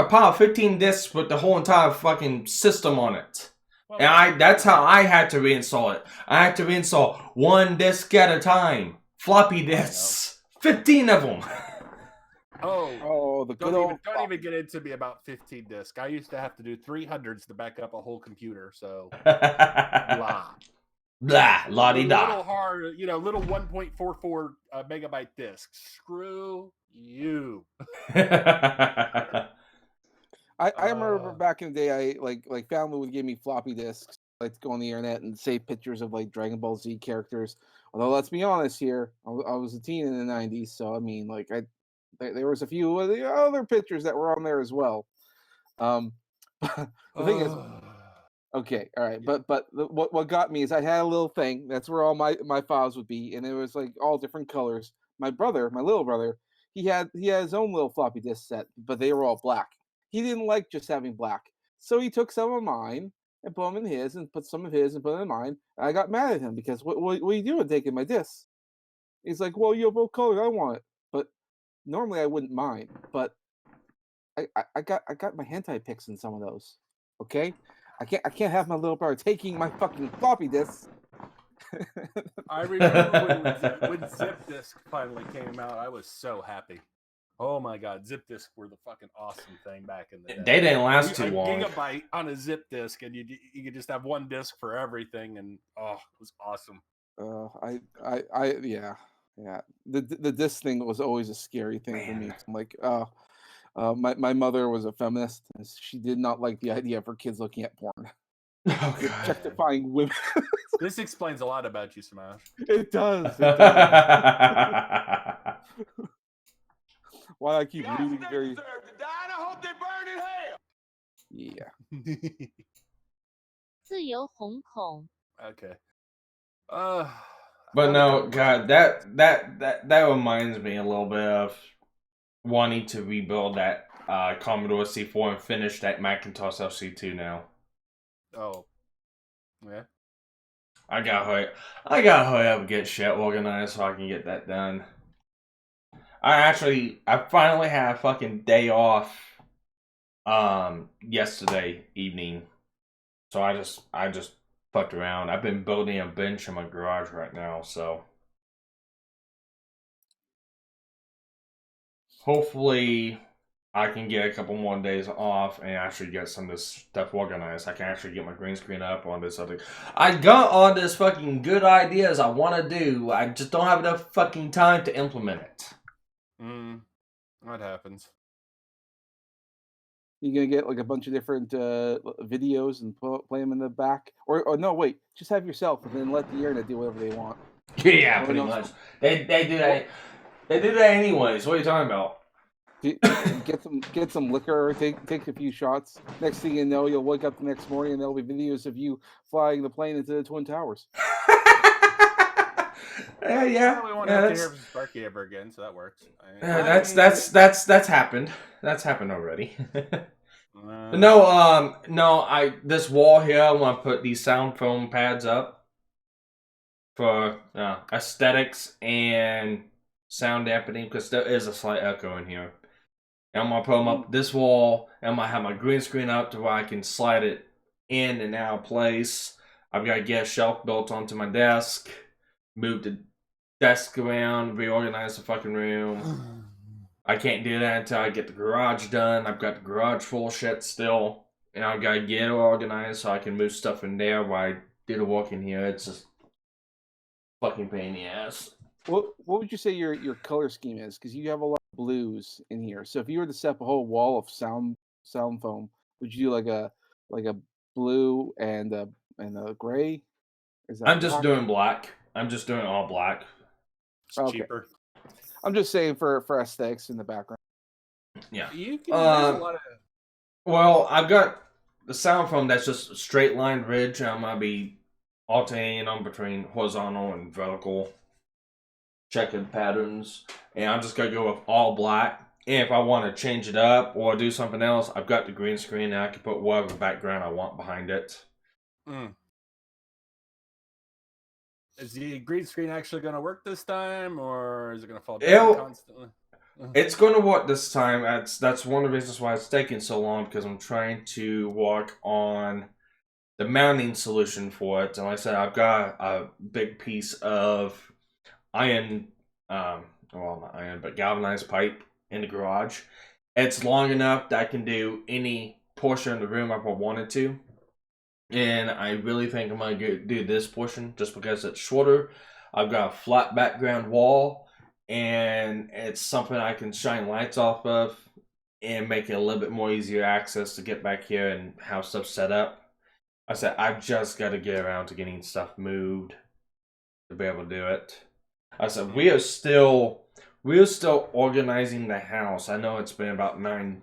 pile of 15 discs with the whole entire fucking system on it. Well, and that's how I had to reinstall it. I had to reinstall one disc at a time. Floppy disks. 15 of them. Oh, don't even get into me about 15 discs. I used to have to do 300s to back up a whole computer, so blah. Blah, la-di-da. Little hard, little 1.44 megabyte discs. Screw you. I remember back in the day, I like family would give me floppy disks, like to go on the internet and save pictures of like Dragon Ball Z characters. Although let's be honest here, I was a teen in the '90s, so I mean, like there was a few of the other pictures that were on there as well. The thing is, okay, all right, but what got me is I had a little thing. That's where all my files would be, and it was like all different colors. My little brother, he had his own little floppy disk set, but they were all black. He didn't like just having black, so he took some of mine and put them in his, and put some of his and put them in mine. And I got mad at him because what are you doing taking my discs? He's like, well, you have both colors. I want it, but normally I wouldn't mind, but I got my hentai pics in some of those. Okay, I can't have my little brother taking my fucking floppy disks. I remember when Zip Disk finally came out, I was so happy. Oh my god, Zip Disk were the fucking awesome thing back in the day. They didn't last too long. Gigabyte on a Zip Disk, and you could just have one disc for everything, and it was awesome. Yeah. The disc thing was always a scary thing for me. I'm like, my mother was a feminist, and she did not like the idea of her kids looking at porn. Oh, God. Objectifying women. This explains a lot about you, Smash. It does. Why I keep reading very. I hope they burn in hell. Yeah. 自由瞳孔 Okay. But no, God, that reminds me a little bit of wanting to rebuild that Commodore C4 and finish that Macintosh LC2 now. Oh. Yeah. I gotta hurry up and get shit organized so I can get that done. I finally had a fucking day off yesterday evening. So I just fucked around. I've been building a bench in my garage right now, so hopefully I can get a couple more days off and actually get some of this stuff organized. I can actually get my green screen up on this other. I got all this fucking good ideas I want to do. I just don't have enough fucking time to implement it. That happens. You gonna get like a bunch of different videos and play them in the back, or no, wait, just have yourself and then let the internet do whatever they want. Yeah, pretty much. They do that. They do that anyways. What are you talking about? Get some liquor, take a few shots. Next thing you know, you'll wake up the next morning and there'll be videos of you flying the plane into the Twin Towers. Yeah. We won't have to hear from Sparky ever again, so that works. That's happened. That's happened already. No. This wall here, I want to put these sound foam pads up for aesthetics and sound dampening because there is a slight echo in here. And I'm gonna put them up this wall, and I'm gonna have my green screen up to where I can slide it in and out of place. I've got to get a shelf built onto my desk, move the desk around, reorganize the fucking room. I can't do that until I get the garage done. I've got the garage full of shit still, and I've got to get it organized so I can move stuff in there while I do the work in here. It's just fucking pain in the ass. What would you say your color scheme is? Because you have a lot of blues in here. So if you were to set up a whole wall of sound foam, would you do like a blue and a gray? I'm just doing black. I'm just doing all black. It's cheaper. I'm just saying for aesthetics in the background. Yeah. You can use a lot of. Well, I've got the sound foam that's just a straight line ridge. I'm gonna be alternating on between horizontal and vertical checkered patterns, and I'm just gonna go with all black. And if I want to change it up or do something else, I've got the green screen and I can put whatever background I want behind it. Is the green screen actually going to work this time, or is it going to fall down constantly? It's going to work this time. That's one of the reasons why it's taking so long, because I'm trying to work on the mounting solution for it. And like I said, I've got a big piece of iron, not iron, but galvanized pipe in the garage. It's long enough that I can do any portion of the room if I wanted to. And I really think I'm going to do this portion just because it's shorter. I've got a flat background wall, and it's something I can shine lights off of and make it a little bit more easier access to get back here and have stuff set up. I said I've just got to get around to getting stuff moved to be able to do it. I said we are still organizing the house. I know it's been about 9.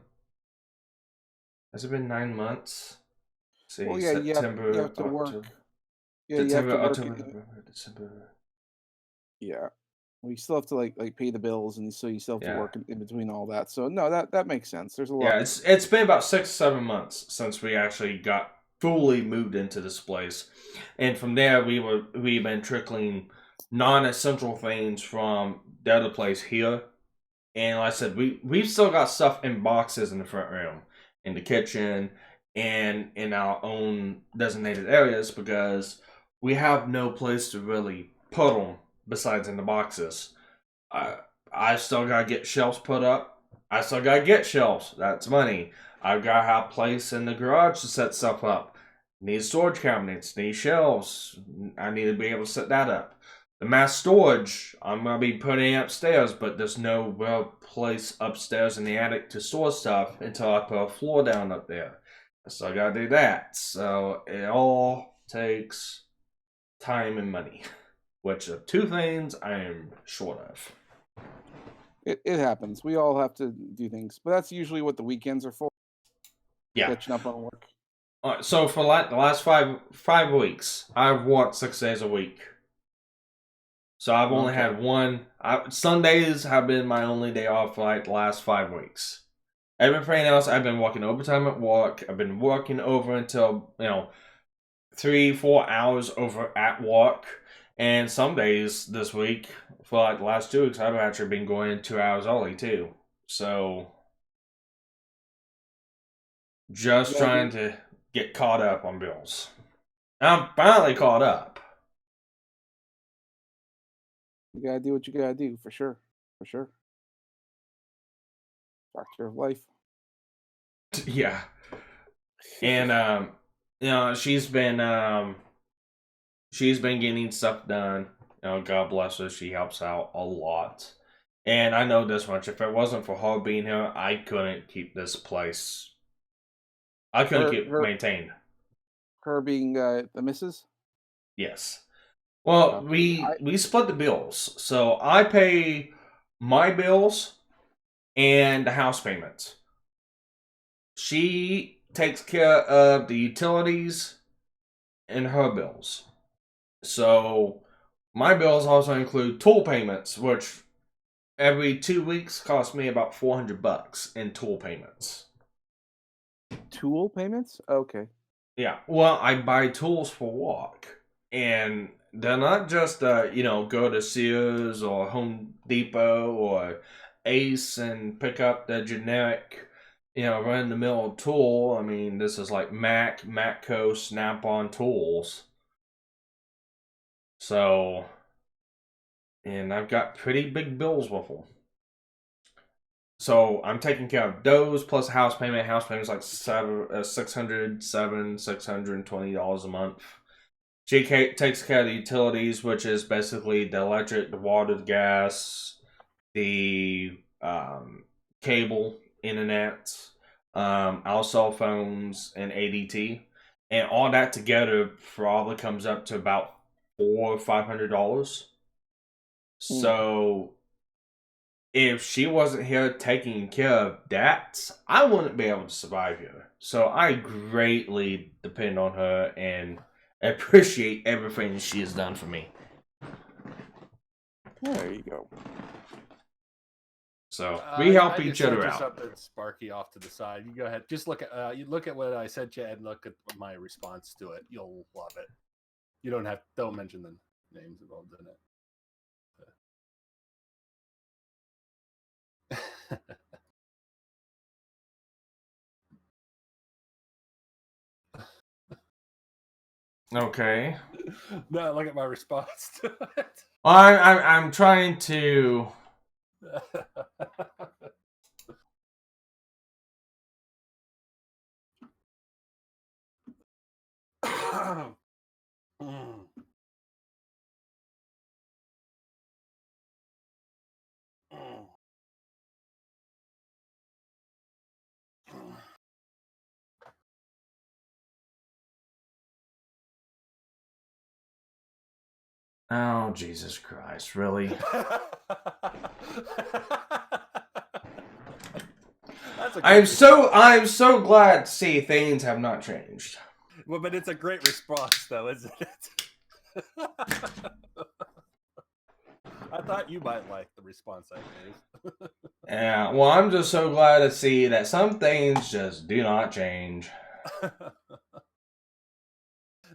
Has it been 9 months? See, Well, yeah, September, you have to work. October, Yeah, you have to work. October, November, December. Yeah, well, you still have to like pay the bills, and so you still have to Yeah. work in between all that. So no, that makes sense. There's a lot. Yeah, it's been about 6-7 months since we actually got fully moved into this place, and from there we've been trickling non-essential things from the other place here. And like I said, we've still got stuff in boxes in the front room, in the kitchen, and in our own designated areas because we have no place to really put them besides in the boxes. I still gotta get shelves put up. I still gotta get shelves. That's money. I've gotta have a place in the garage to set stuff up. Need storage cabinets. Need shelves. I need to be able to set that up. The mass storage I'm gonna be putting upstairs, but there's no real place upstairs in the attic to store stuff until I put a floor down up there. So I gotta do that. So it all takes time and money, which are two things I am short of. It happens. We all have to do things, but that's usually what the weekends are for. Yeah. Catching up on work. So for like the last 5 weeks, I've worked 6 days a week. So I've only had one. Sundays have been my only day off for like the last 5 weeks. Everything else, I've been working overtime at work. I've been working over until 3-4 hours over at work. And some days this week, for like the last 2 weeks, I've actually been going in 2 hours early too. So just trying to get caught up on bills. I'm finally caught up. You gotta do what you gotta do for sure. For sure. Factor of life. Yeah. And she's been getting stuff done. God bless her, she helps out a lot. And I know this much, if it wasn't for her being here, I couldn't keep this place. I couldn't keep maintained. Her being the missus? Yes. Well, we split the bills. So I pay my bills and the house payments. She takes care of the utilities and her bills. So my bills also include tool payments, which every 2 weeks cost me about $400 in tool payments. Tool payments? Okay. Yeah. Well, I buy tools for work, and they're not just go to Sears or Home Depot or Ace and pick up the generic run-of-the-mill tool. I mean, this is like Matco, Snap-on tools. So, and I've got pretty big bills with them. So I'm taking care of those plus house payment. House payment is like $620 a month. She takes care of the utilities, which is basically the electric, the water, the gas, the cable, internet, our cell phones, and ADT, and all that together probably comes up to about $400 or $500. So if she wasn't here taking care of that, I wouldn't be able to survive here. So I greatly depend on her and appreciate everything she has done for me. There you go. So we help each I other just out. something Sparky off to the side. You go ahead. Just look at what I sent you and look at my response to it. You'll love it. You don't mention the names involved in it. Okay. No, look at my response to it. I'm trying to. Oh, Jesus Christ, really? That's a great I'm so glad to see things have not changed. Well, but it's a great response, though, isn't it? I thought you might like the response I gave. Yeah, well, I'm just so glad to see that some things just do not change.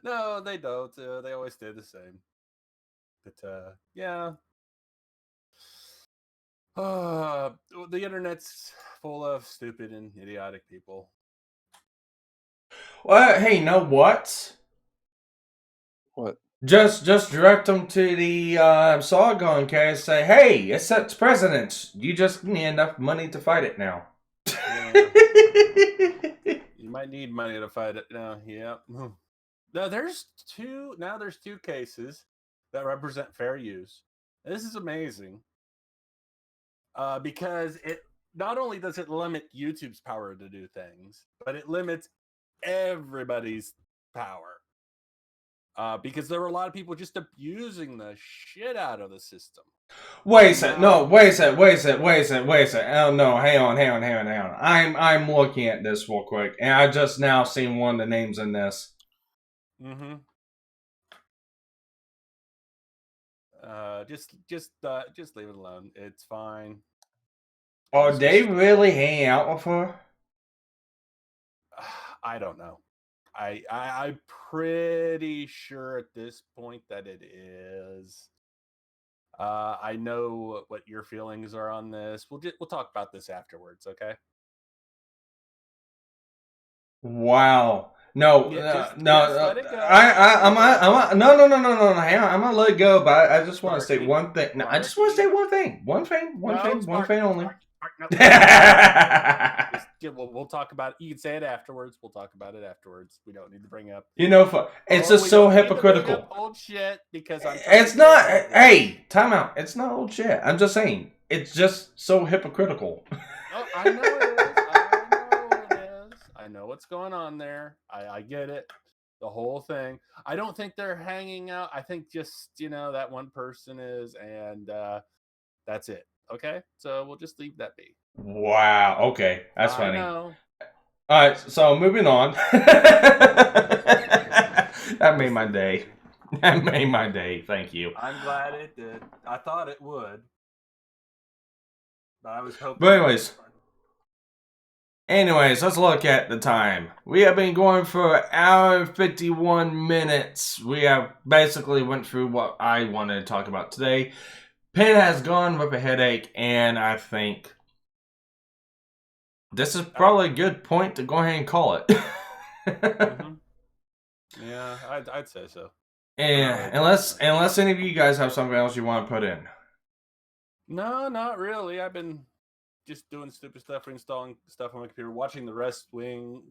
No, they don't. They always stay the same. But yeah. The internet's full of stupid and idiotic people. Well, hey, you know what? What? Just direct them to the Sargon case. Say, hey, it sets precedents. You just need enough money to fight it now. Yeah. You might need money to fight it now. Yeah. Now there's two cases that represent fair use. This is amazing. Because it not only does it limit YouTube's power to do things, but it limits everybody's power. Because there were a lot of people just abusing the shit out of the system. Wait a second. No, wait a second. Oh no, hang on. I'm looking at this real quick, and I just now seen one of the names in this. Mm-hmm. Just leave it alone. It's fine. Are they really hanging out with her? I don't know. I'm pretty sure at this point that it is. I know what your feelings are on this. We'll talk about this afterwards, okay? Wow. No, Just no. let it go. I'm no. Hang on. I'm gonna let it go, but I just want to say one thing. No, I just want to say one thing. One thing only. We'll talk about it. You can say it afterwards. We'll talk about it afterwards. We don't need to bring up. It's just so hypocritical. Old shit because it's not. Hey, time out. It's not old shit. I'm just saying. It's just so hypocritical. Oh, I know it is. I know what's going on there. I get it. The whole thing. I don't think they're hanging out. I think just, that one person is, and that's it. Okay? So we'll just leave that be. Wow. Okay. That's funny. I know. All right. So moving on. That made my day. That made my day. Thank you. I'm glad it did. I thought it would. But I was hoping. But anyways, let's look at the time. We have been going for an hour and 51 minutes. We have basically went through what I wanted to talk about today. Penn has gone with a headache, and I think this is probably a good point to go ahead and call it. Mm-hmm. Yeah, I'd say so. And unless any of you guys have something else you want to put in. No, not really. I've been just doing stupid stuff, reinstalling stuff on my computer, watching The West Wing,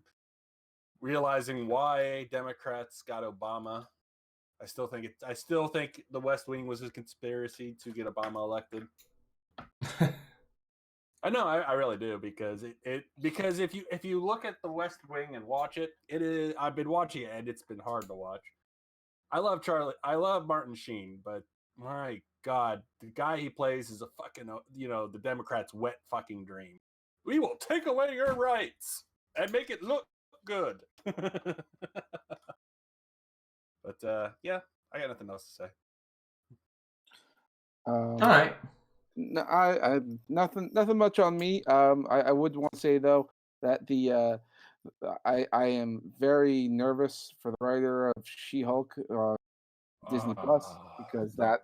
realizing why Democrats got Obama. I still think The West Wing was a conspiracy to get Obama elected. I know, I really do, because because if you look at The West Wing and watch it, I've been watching it and it's been hard to watch. I love Martin Sheen, but my God, the guy he plays is a fucking the Democrats' wet fucking dream. We will take away your rights and make it look good. But yeah, I got nothing else to say. All right. No, I nothing much on me. I would want to say though that I am very nervous for the writer of She-Hulk Disney Plus, because that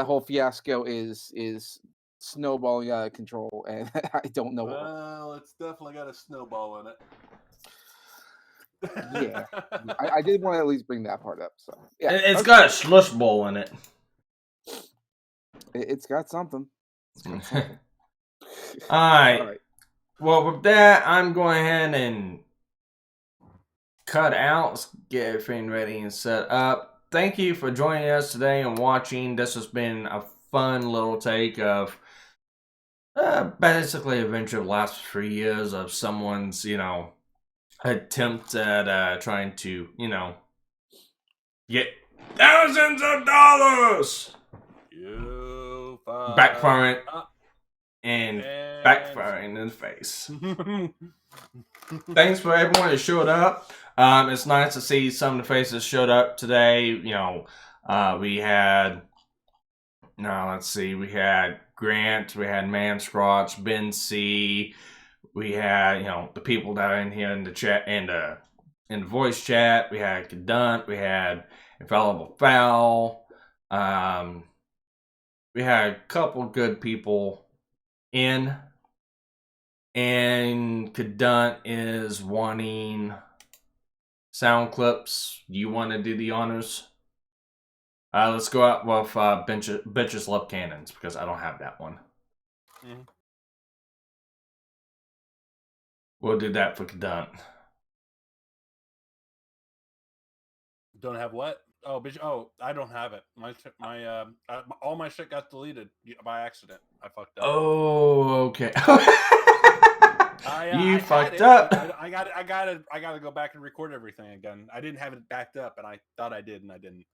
whole fiasco is snowballing out of control, and I don't know. Well, it's definitely got a snowball in it. Yeah, I did want to at least bring that part up. So yeah, it's got a slush bowl in it. It's got something. All right. Well, with that, I'm going ahead and cut out. Let's get everything ready and set up. Thank you for joining us today and watching. This has been a fun little take of basically adventure of the last 3 years of someone's, attempt at trying to, get Thousands of dollars! You Backfiring up and and backfiring in the face. Thanks for everyone that showed up. It's nice to see some of the faces showed up today. You know, we had, let's see, we had Grant, we had Manscrotch, Ben C, we had, the people that are in here in the chat and in the voice chat. We had Cadunt, we had Infallible Foul. We had a couple good people in. And Cadunt is wanting sound clips. You want to do the honors? Let's go out with Bitches Love Cannons, because I don't have that one. Mm-hmm. We'll do that for Cadunt. Don't have what? Oh, bitch! Oh, I don't have it. All my shit got deleted by accident. I fucked up. Oh, okay. You You fucked up. I gotta go back and record everything again. I didn't have it backed up, and I thought I did, and I didn't.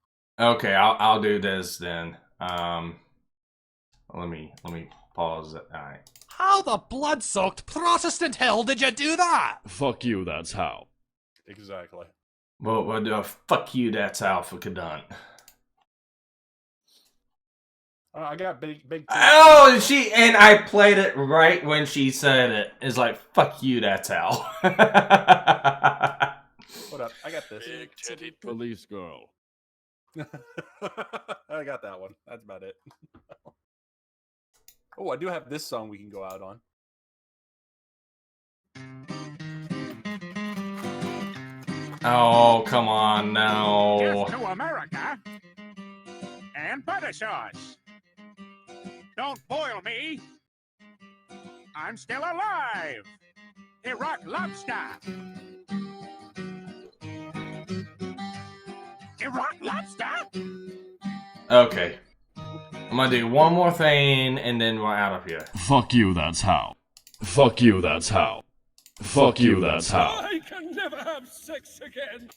Okay, I'll do this then. Let me pause it. All right. How the blood-soaked Protestant hell did you do that? Fuck you, that's how. Exactly. We'll do a fuck you, that's how for Cadunt. I got big. Oh, and I played it right when she said it. It's like, fuck you, that's how. What up? I got this. Big titty police girl. I got that one. That's about it. Oh, I do have this song we can go out on. Oh, come on, no. Here's to America and butter sauce. Don't boil me. I'm still alive. Iraq lobster. Iraq lobster? Okay. I'm gonna do one more thing, and then we're out of here. Fuck you, that's how. Fuck you, that's how. Fuck you, that's how. I can never have sex again.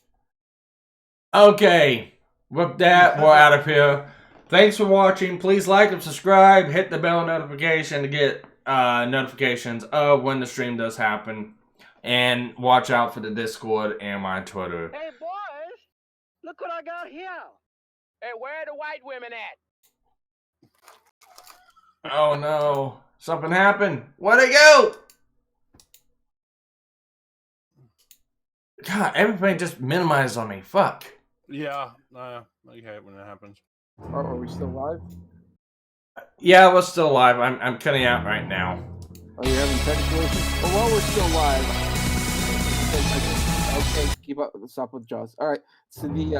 Okay. With that, we're out of here. Thanks for watching. Please like and subscribe. Hit the bell notification to get notifications of when the stream does happen. And watch out for the Discord and my Twitter. Hey, boys, look what I got here. Hey, where are the white women at? Oh no. Something happened. Where'd it go? God, everything just minimized on me. Fuck. Yeah. Okay, when that happens. Are we still live? Yeah, we're still live. I'm cutting out right now. Are you having technical issues? Well, while we're still live. Okay, keep up. Stop with Jaws. All right. So the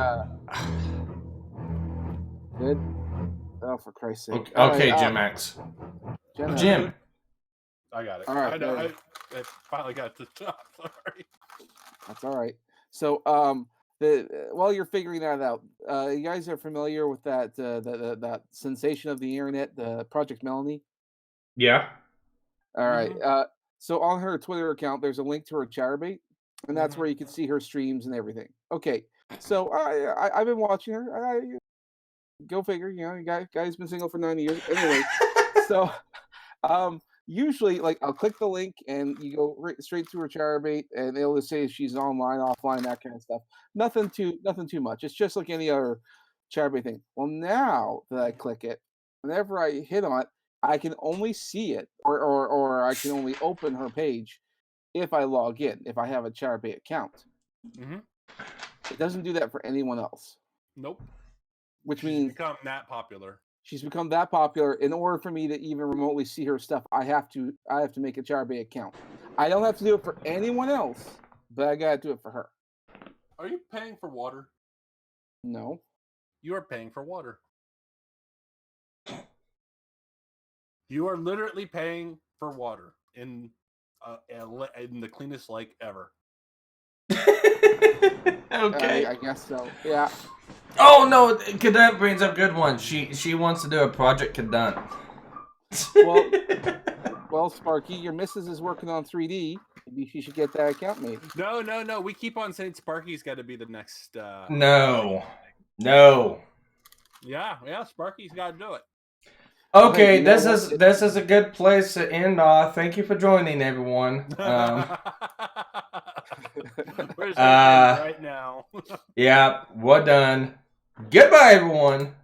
good. Oh, for Christ's sake. Okay, right, Jim X. Jim. I got it. All right. I know. I finally got to the top. Sorry. That's all right. So, while you're figuring that out, you guys are familiar with that that sensation of the internet, the Project Melanie? Yeah. All right. So on her Twitter account, there's a link to her Chaturbate, and that's where you can see her streams and everything. Okay. So I've been watching her. Go figure. You know, guy's been single for 9 years. Anyway, so usually, like, I'll click the link and you go straight to her Chaturbate, and it'll just say if she's online, offline, that kind of stuff. Nothing too much. It's just like any other Chaturbate thing. Well, now that I click it, whenever I hit on it, I can only see it, or I can only open her page if I log in, if I have a Chaturbate account. Mm-hmm. It doesn't do that for anyone else. Nope. Which She's means become that popular. she's become that popular. In order for me to even remotely see her stuff, I have to make a Chaturbate account. I don't have to do it for anyone else, but I gotta do it for her. Are you paying for water? No. You are paying for water. You are literally paying for water in the cleanest lake ever. Okay. I guess so. Yeah. Oh no, Cadunt brings up good ones. She wants to do a Project Cadunt. Well, Sparky, your missus is working on 3D. Maybe she should get that account made. No. We keep on saying Sparky's got to be the next. No. No. Yeah, Sparky's got to do it. Okay, Hey, you know this is a good place to end off. Thank you for joining, everyone. Where's right now? Yeah, we're done. Goodbye, everyone.